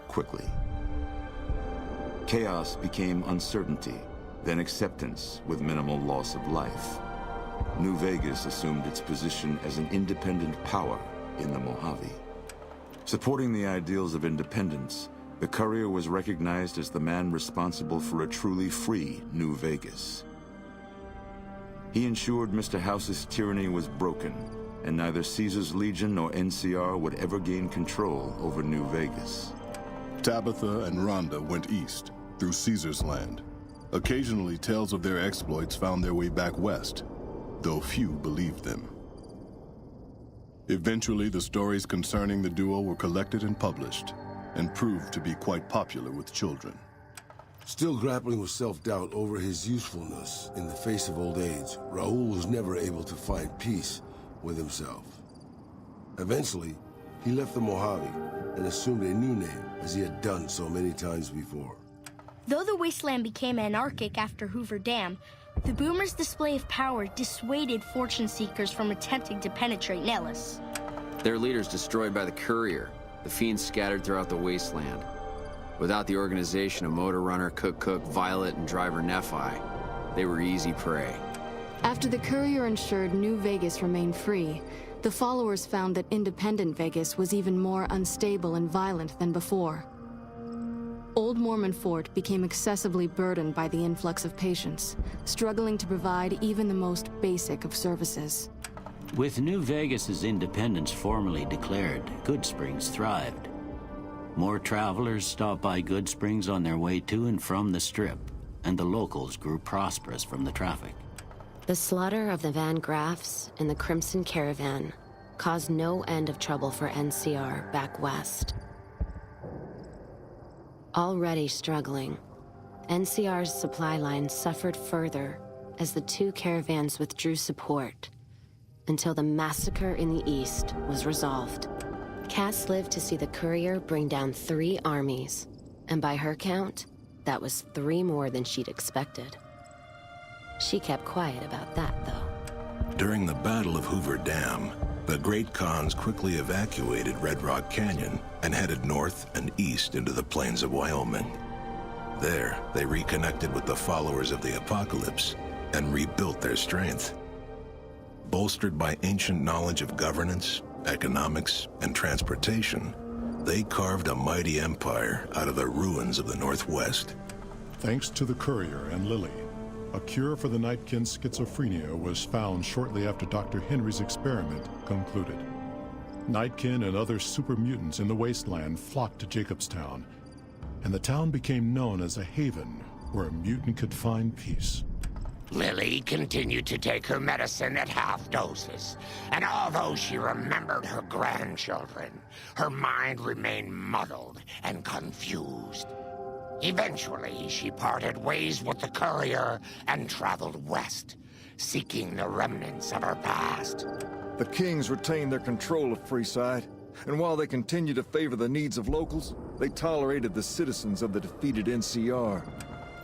Speaker 1: Quickly. Chaos became uncertainty, then acceptance with minimal loss of life. New Vegas assumed its position as an independent power in the Mojave. Supporting the ideals of independence, the courier was recognized as the man responsible for a truly free New Vegas. He ensured Mr. House's tyranny was broken, and neither Caesar's Legion nor NCR would ever gain control over New Vegas.
Speaker 22: Tabitha and Rhonda went east, through Caesar's land. Occasionally, tales of their exploits found their way back west, though few believed them. Eventually, the stories concerning the duo were collected and published, and proved to be quite popular with children.
Speaker 3: Still grappling with self-doubt over his usefulness in the face of old age, Raul was never able to find peace with himself. Eventually, he left the Mojave and assumed a new name, as he had done so many times before.
Speaker 23: Though the wasteland became anarchic after Hoover Dam, the Boomers' display of power dissuaded fortune seekers from attempting to penetrate Nellis.
Speaker 24: Their leaders destroyed by the courier, the fiends scattered throughout the wasteland. Without the organization of Motor Runner, Cook, Violet, and Driver Nephi, they were easy prey.
Speaker 18: After the courier ensured New Vegas remained free, the followers found that independent Vegas was even more unstable and violent than before. Old Mormon Fort became excessively burdened by the influx of patients, struggling to provide even the most basic of services.
Speaker 10: With New Vegas's independence formally declared, Goodsprings thrived. More travelers stopped by Goodsprings on their way to and from the Strip, and the locals grew prosperous from the traffic.
Speaker 5: The slaughter of the Van Graffs and the Crimson Caravan caused no end of trouble for NCR back west. Already struggling, NCR's supply line suffered further as the two caravans withdrew support, until the massacre in the east was resolved. Cass lived to see the courier bring down 3 armies, and by her count, that was 3 more than she'd expected. She kept quiet about that, though.
Speaker 22: During the Battle of Hoover Dam, the Great Khans quickly evacuated Red Rock Canyon and headed north and east into the plains of Wyoming. There, they reconnected with the followers of the Apocalypse and rebuilt their strength. Bolstered by ancient knowledge of governance, economics, and transportation, they carved a mighty empire out of the ruins of the Northwest.
Speaker 11: Thanks to the Courier and Lily, a cure for the Nightkin's schizophrenia was found shortly after Dr. Henry's experiment concluded. Nightkin and other super mutants in the wasteland flocked to Jacobstown, and the town became known as a haven where a mutant could find peace.
Speaker 14: Lily continued to take her medicine at half doses, and although she remembered her grandchildren, her mind remained muddled and confused. Eventually, she parted ways with the Courier and traveled west, seeking the remnants of her past.
Speaker 13: The Kings retained their control of Freeside, and while they continued to favor the needs of locals, they tolerated the citizens of the defeated NCR.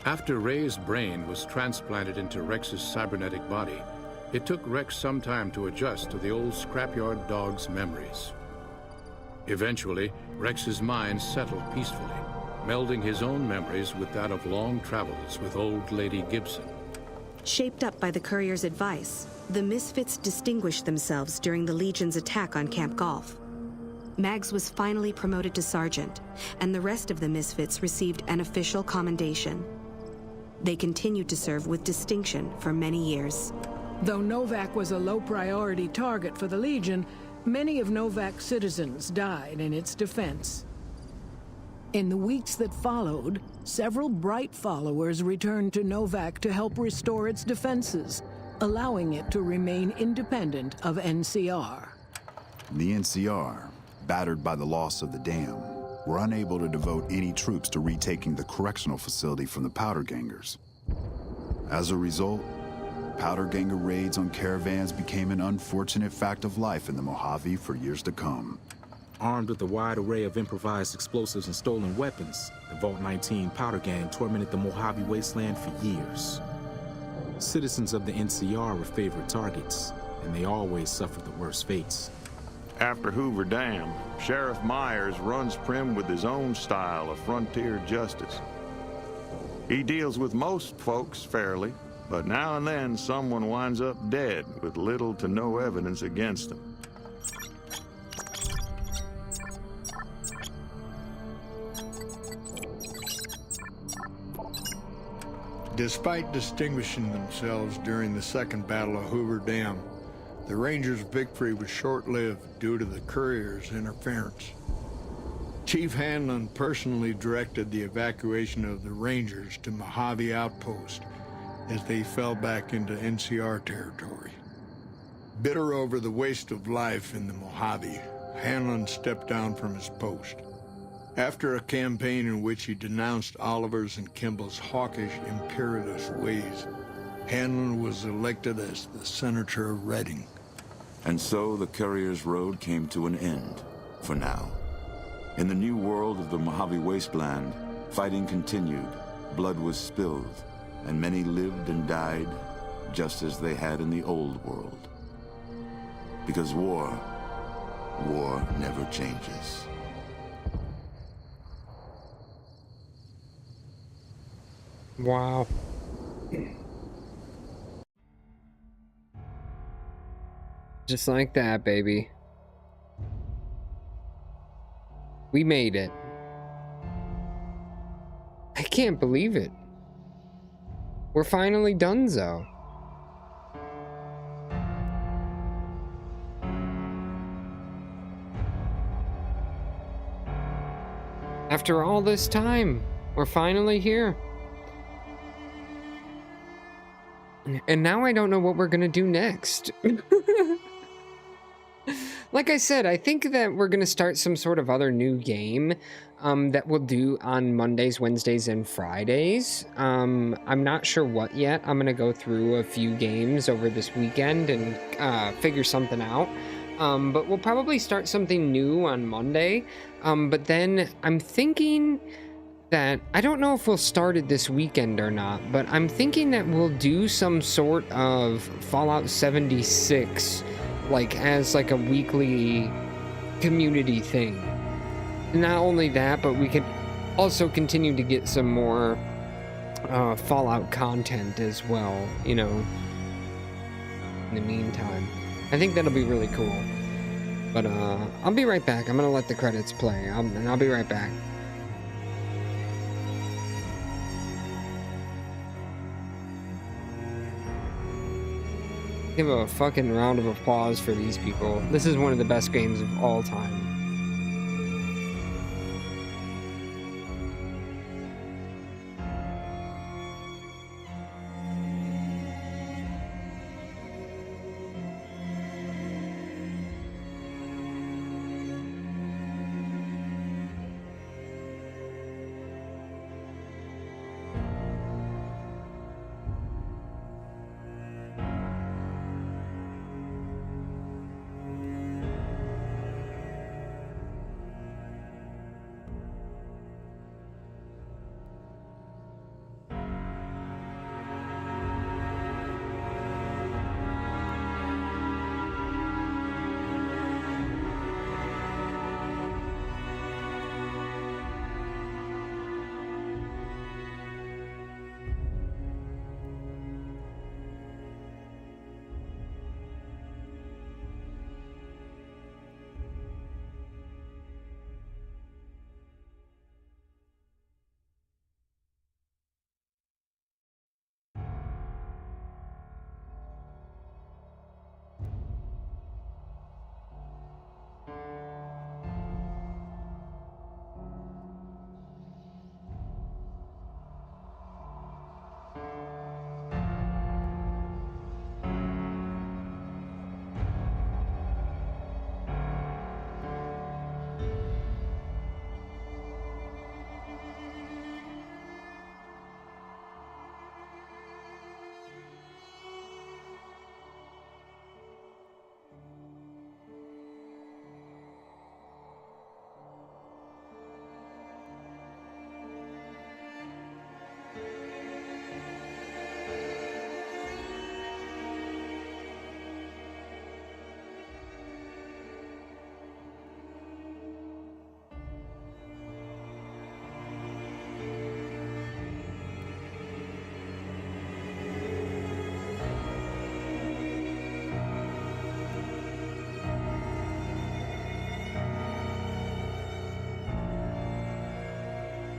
Speaker 16: After Ray's brain was transplanted into Rex's cybernetic body, it took Rex some time to adjust to the old scrapyard dog's memories. Eventually, Rex's mind settled peacefully, melding his own memories with that of long travels with old Lady Gibson.
Speaker 25: Shaped up by the Courier's advice, the Misfits distinguished themselves during the Legion's attack on Camp Golf. Mags was finally promoted to sergeant, and the rest of the Misfits received an official commendation. They continued to serve with distinction for many years.
Speaker 26: Though Novak was a low-priority target for the Legion, many of Novak's citizens died in its defense. In the weeks that followed, several bright followers returned to Novak to help restore its defenses, allowing it to remain independent of NCR.
Speaker 4: The NCR, battered by the loss of the dam, were unable to devote any troops to retaking the correctional facility from the Powder Gangers. As a result, Powder Ganger raids on caravans became an unfortunate fact of life in the Mojave for years to come.
Speaker 27: Armed with a wide array of improvised explosives and stolen weapons, the Vault 19 Powder Gang tormented the Mojave wasteland for years. Citizens of the NCR were favored targets, and they always suffered the worst fates.
Speaker 28: After Hoover Dam, Sheriff Myers runs Prim with his own style of frontier justice. He deals with most folks fairly, but now and then someone winds up dead with little to no evidence against them.
Speaker 29: Despite distinguishing themselves during the Second Battle of Hoover Dam, the Rangers' victory was short-lived due to the Courier's interference. Chief Hanlon personally directed the evacuation of the Rangers to Mojave Outpost as they fell back into NCR territory. Bitter over the waste of life in the Mojave, Hanlon stepped down from his post. After a campaign in which he denounced Oliver's and Kimball's hawkish, imperialist ways, Hanlon was elected as the Senator of Reading.
Speaker 1: And so the Courier's road came to an end, for now. In the new world of the Mojave Wasteland, fighting continued, blood was spilled, and many lived and died just as they had in the old world. Because war never changes.
Speaker 2: Wow. Just like that, baby. We made it. I can't believe it. We're finally donezo. After all this time, we're finally here. And now I don't know what we're gonna do next. Like I said, I think that we're gonna start some sort of other new game that we'll do on Mondays, Wednesdays, and Fridays. I'm not sure what yet. I'm gonna go through a few games over this weekend and figure something out. But we'll probably start something new on Monday. But then I'm thinking that, I don't know if we'll start it this weekend or not, but I'm thinking that we'll do some sort of Fallout 76, like as like a weekly community thing. Not only that, but we could also continue to get some more Fallout content as well, you know, in the meantime. I think that'll be really cool. But I'll be right back. I'm gonna let the credits play, and I'll be right back. Give a fucking round of applause for these people. This is one of the best games of all time.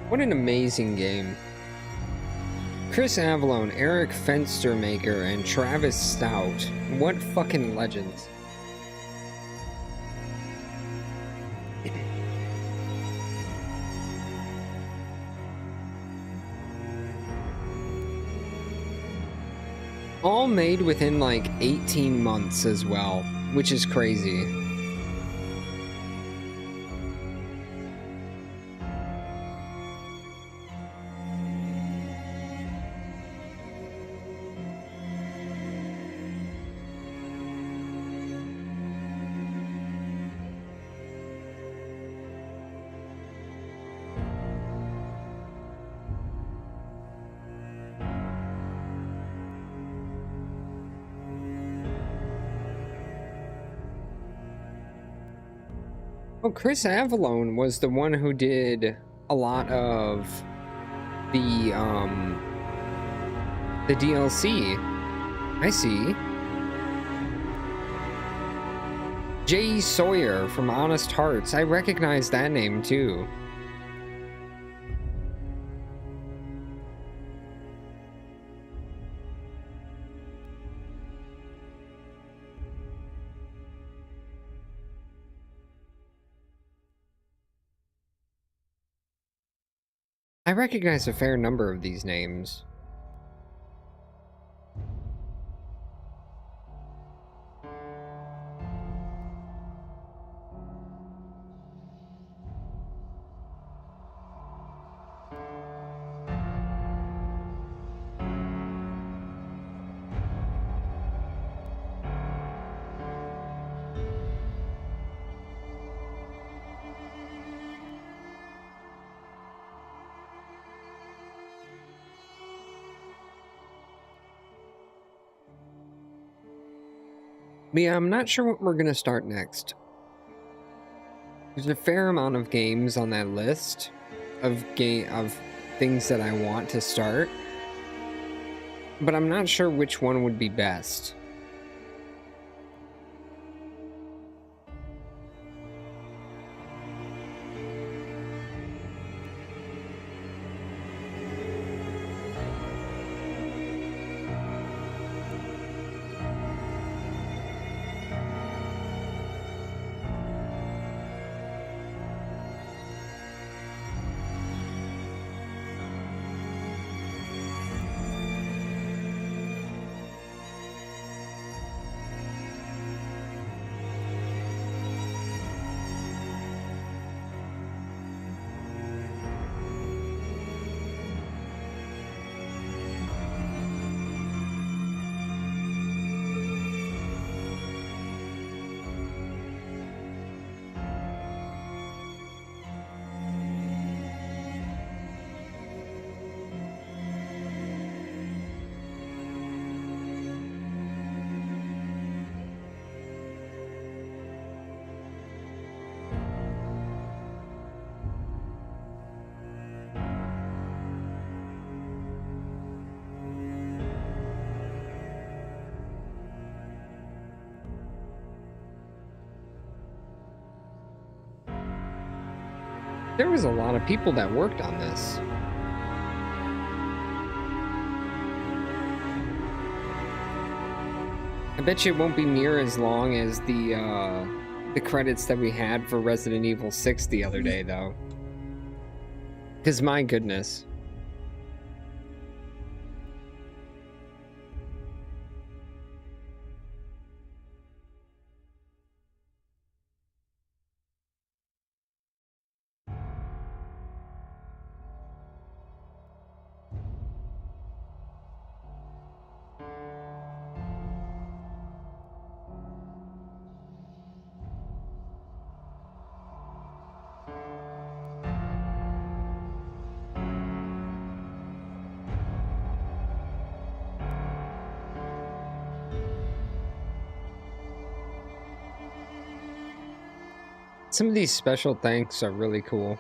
Speaker 2: What an amazing game. Chris Avallone, Eric Fenstermaker, and Travis Stout. What fucking legends. All made within like 18 months as well, which is crazy. Well, Chris Avallone was the one who did a lot of the DLC. I see. J. Sawyer from Honest Hearts. I recognize that name too. I recognize a fair number of these names. But yeah, I'm not sure what we're gonna start next. There's a fair amount of games on that list of things that I want to start, but I'm not sure which one would be best. There was a lot of people that worked on this. I bet you it won't be near as long as the credits that we had for Resident Evil 6 the other day, though. Because my goodness. Some of these special thanks are really cool.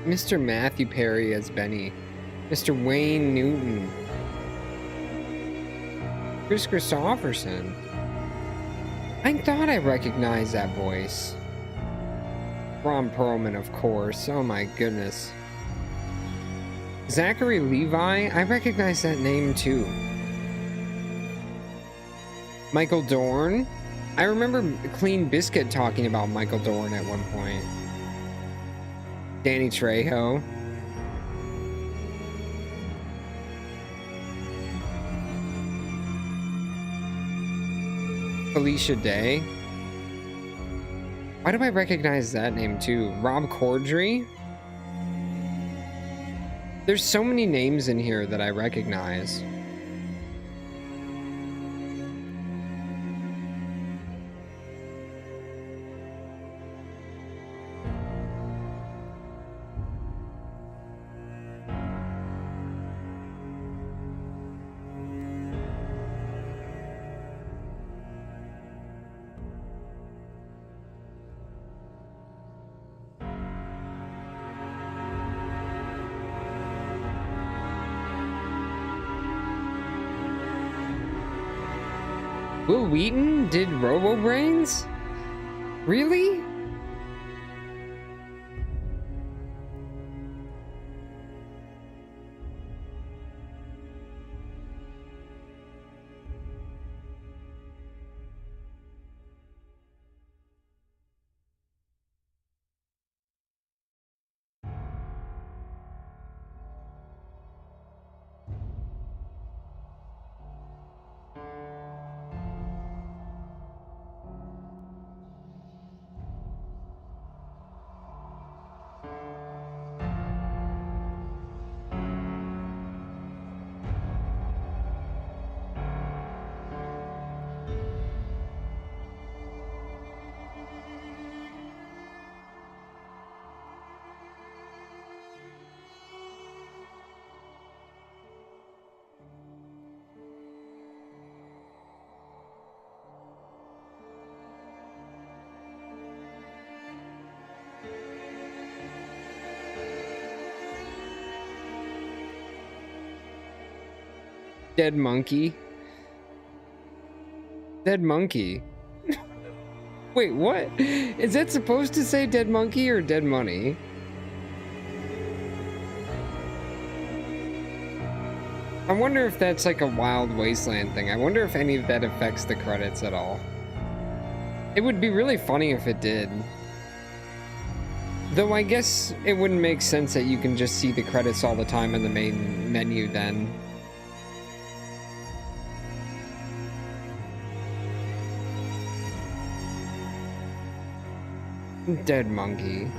Speaker 2: Mr. Matthew Perry as Benny. Mr. Wayne Newton. Chris Christopherson. I thought I recognized that voice. Ron Perlman, of course. Oh my goodness. Zachary Levi. I recognize that name too. Michael Dorn. I remember Clean Biscuit talking about Michael Dorn at one point. Danny Trejo. Felicia Day. Why do I recognize that name too? Rob Corddry? There's so many names in here that I recognize. Will Wheaton did Robo-Brains? Really? Dead monkey. Dead monkey. Wait, what? Is that supposed to say dead monkey or dead money? I wonder if that's like a Wild Wasteland thing. I wonder if any of that affects the credits at all. It would be really funny if it did. Though I guess it wouldn't make sense that you can just see the credits all the time in the main menu then. Dead monkey.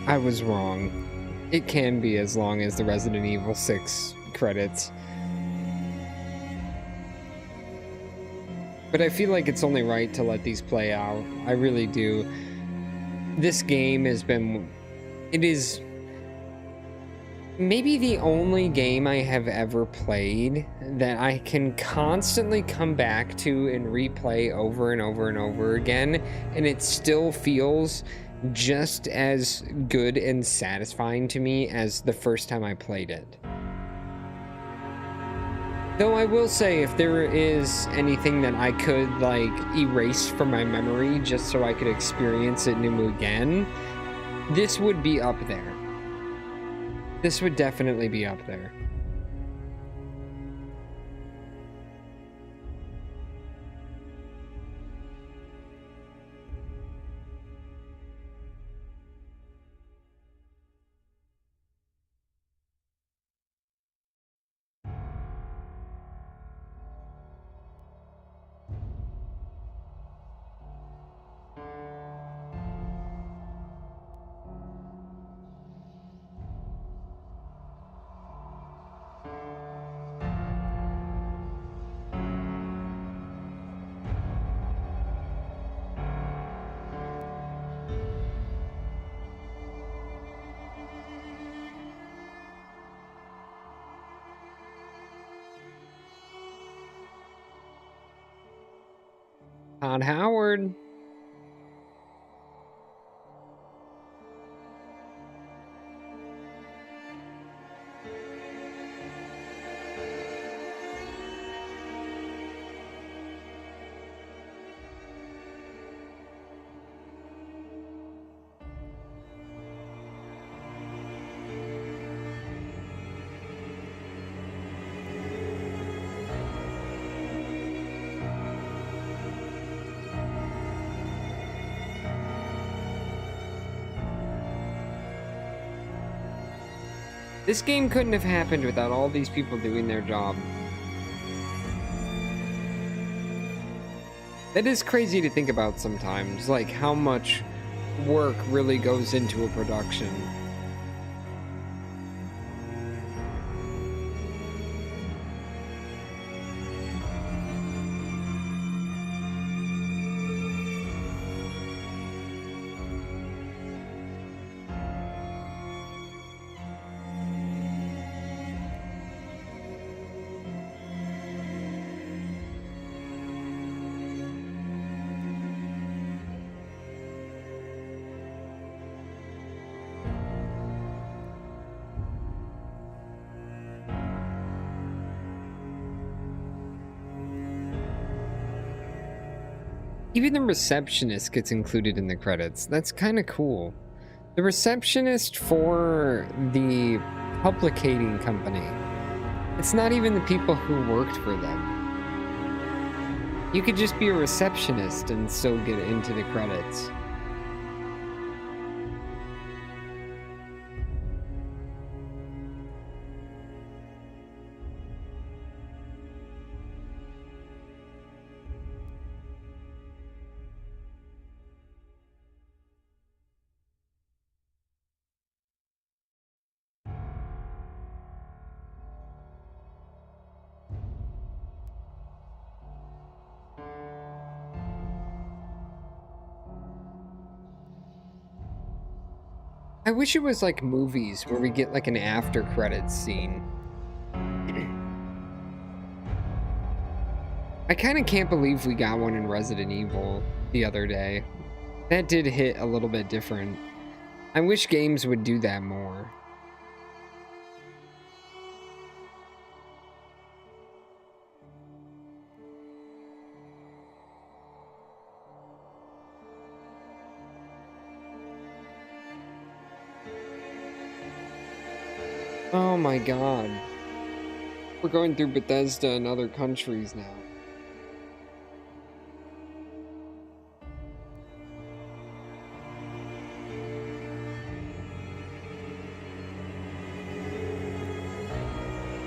Speaker 2: I was wrong. It can be as long as the Resident Evil 6 credits. But I feel like it's only right to let these play out. I really do. This game has been... It is... maybe the only game I have ever played that I can constantly come back to and replay over and over and over again, and it still feels just as good and satisfying to me as the first time I played it. Though I will say, if there is anything that I could, like, erase from my memory just so I could experience it new again, this would be up there. This would definitely be up there. Todd Howard. This game couldn't have happened without all these people doing their job. That is crazy to think about sometimes, like how much work really goes into a production. Even the receptionist gets included in the credits. That's kind of cool. The receptionist for the publicating company. It's not even the people who worked for them. You could just be a receptionist and still get into the credits. I wish it was like movies where we get like an after credits scene. I kind of can't believe we got one in Resident Evil the other day. That did hit a little bit different. I wish games would do that more. Oh my god. We're going through Bethesda and other countries now.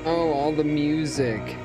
Speaker 2: Oh, all the music.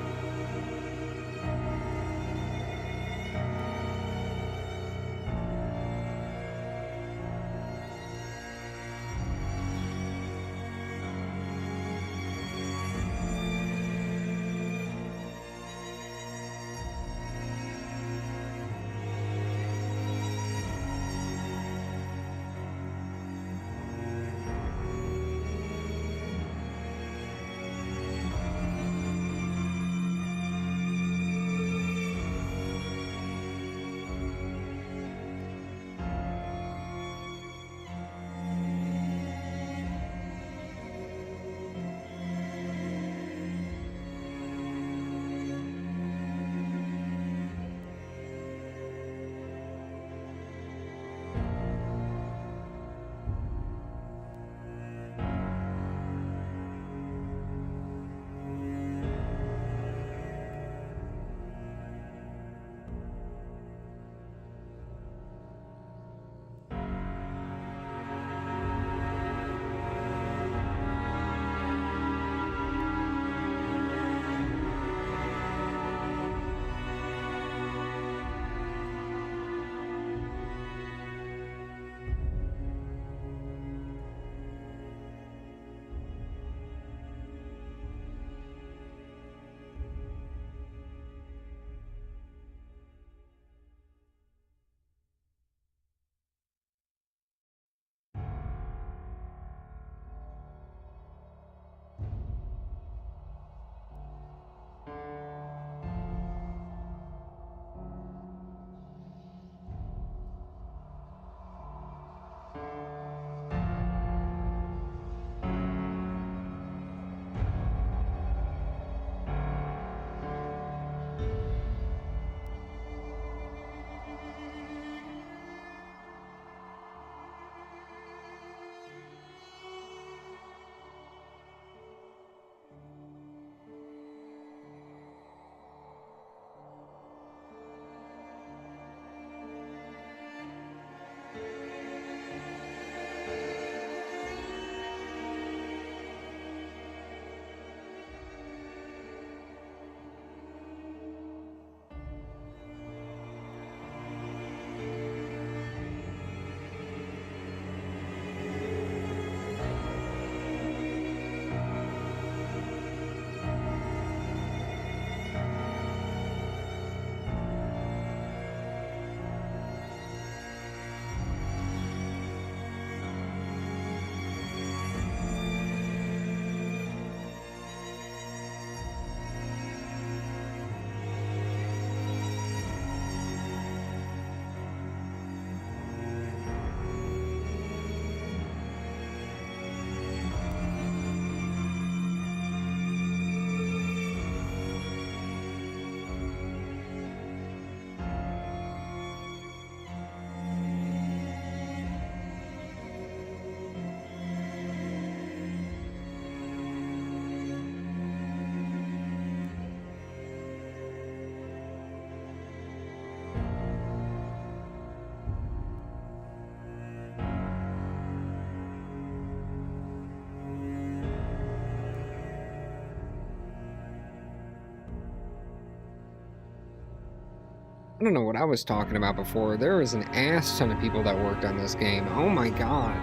Speaker 2: I don't know what I was talking about before. There was an ass ton of people that worked on this game. Oh my god.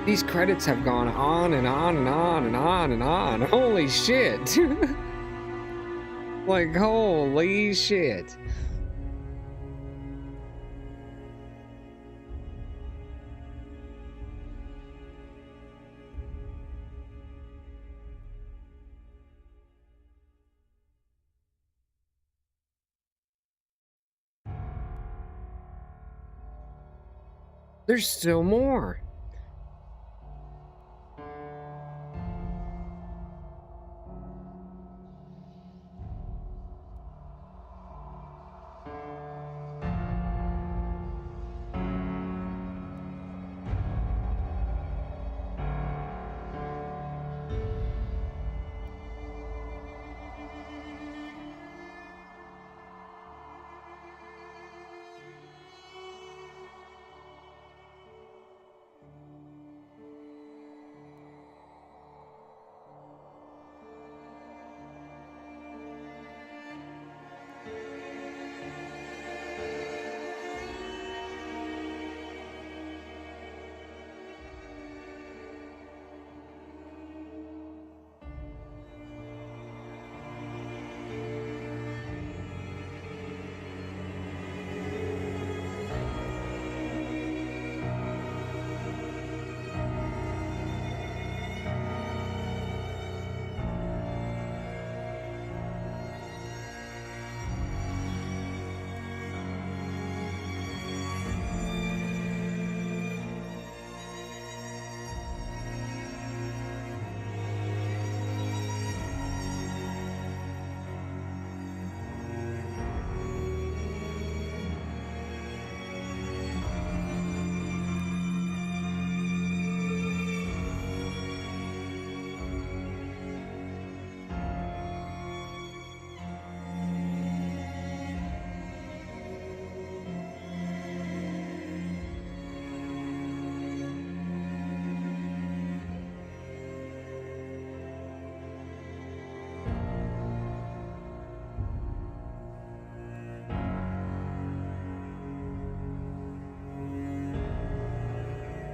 Speaker 2: These credits have gone on and on and on and on and on. Holy shit. Like, holy shit. There's still more.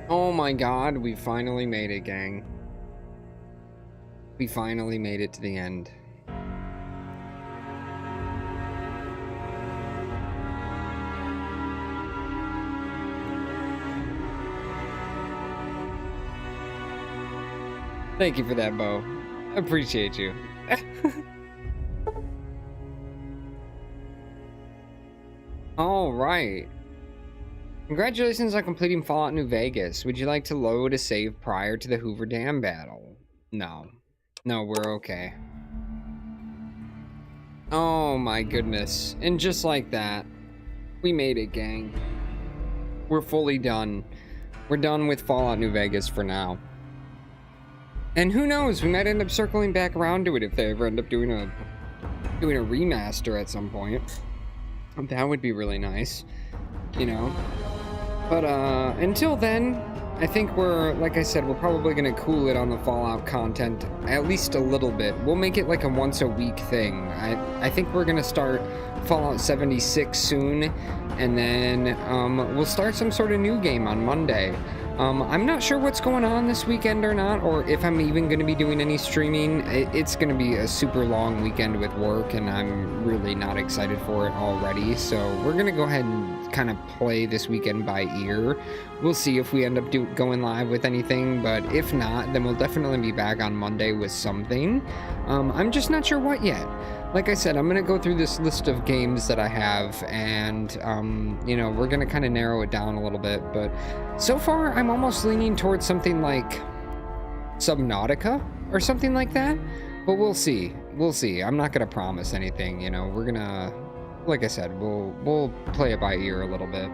Speaker 2: Oh my god, we finally made it, gang. We finally made it to the end. Thank you for that, Bo. I appreciate you. All right. Congratulations on completing Fallout New Vegas. Would you like to load a save prior to the Hoover Dam battle? No. No, we're okay. Oh my goodness. And just like that, we made it, gang. We're fully done. We're done with Fallout New Vegas for now. And who knows, we might end up circling back around to it if they ever end up doing a remaster at some point. That would be really nice, you know. But until then, I think we're, like I said, we're probably going to cool it on the Fallout content at least a little bit. We'll make it like a once a week thing. I think we're going to start Fallout 76 soon, and then we'll start some sort of new game on Monday. I'm not sure what's going on this weekend or not, or if I'm even going to be doing any streaming. It's going to be a super long weekend with work, and I'm really not excited for it already. So we're going to go ahead and kind of play this weekend by ear. We'll see if we end up going live with anything, but if not, then we'll definitely be back on Monday with something. I'm just not sure what yet. Like I said, I'm going to go through this list of games that I have, and, you know, we're going to kind of narrow it down a little bit, but so far, I'm almost leaning towards something like Subnautica or something like that, but we'll see. We'll see. I'm not going to promise anything, you know. We're going to, like I said, we'll play it by ear a little bit.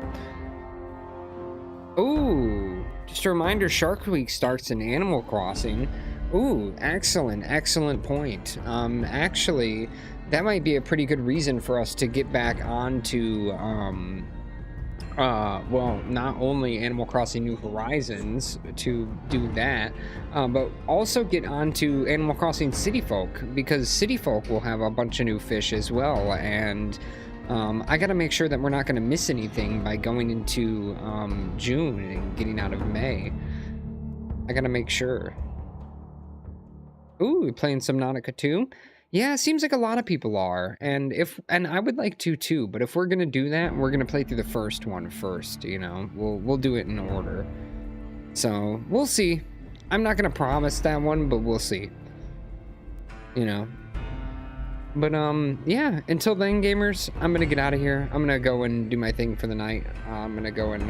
Speaker 2: Ooh, just a reminder, Shark Week starts in Animal Crossing. Ooh, excellent point. Actually, that might be a pretty good reason for us to get back onto well, not only Animal Crossing New Horizons to do that, but also get onto Animal Crossing City Folk, because City Folk will have a bunch of new fish as well, and I gotta make sure that we're not gonna miss anything by going into June and getting out of May. I gotta make sure. Ooh, we're playing Subnautica 2? Yeah, it seems like a lot of people are, and I would like to too, but if we're gonna do that, we're gonna play through the first one first, you know? We'll do it in order. So, we'll see. I'm not gonna promise that one, but we'll see. You know? But, yeah, until then, gamers, I'm gonna get out of here. I'm gonna go and do my thing for the night. I'm gonna go and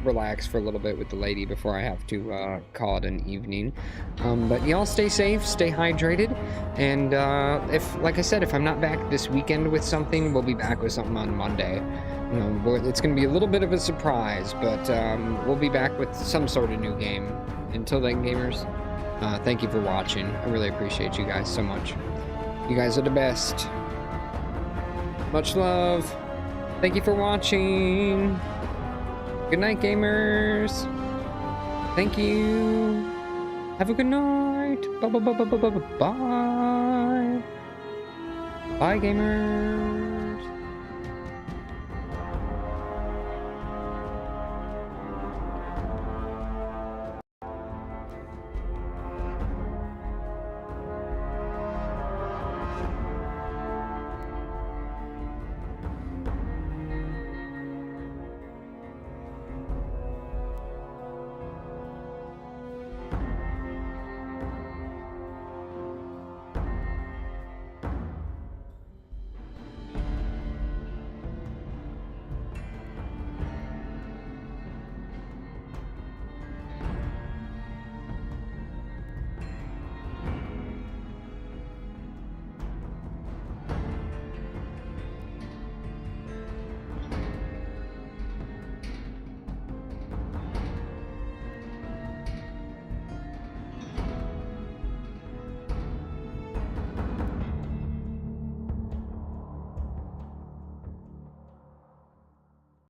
Speaker 2: relax for a little bit with the lady before I have to call it an evening. But y'all stay safe, stay hydrated, and if, like I said, if I'm not back this weekend with something, we'll be back with something on Monday. You know, it's gonna be a little bit of a surprise, but we'll be back with some sort of new game. Until then, gamers, thank you for watching. I really appreciate you guys so much. You guys are the best. Much love. Thank you for watching. Good night, gamers. Thank you. Have a good night. Bye. Bye, gamers.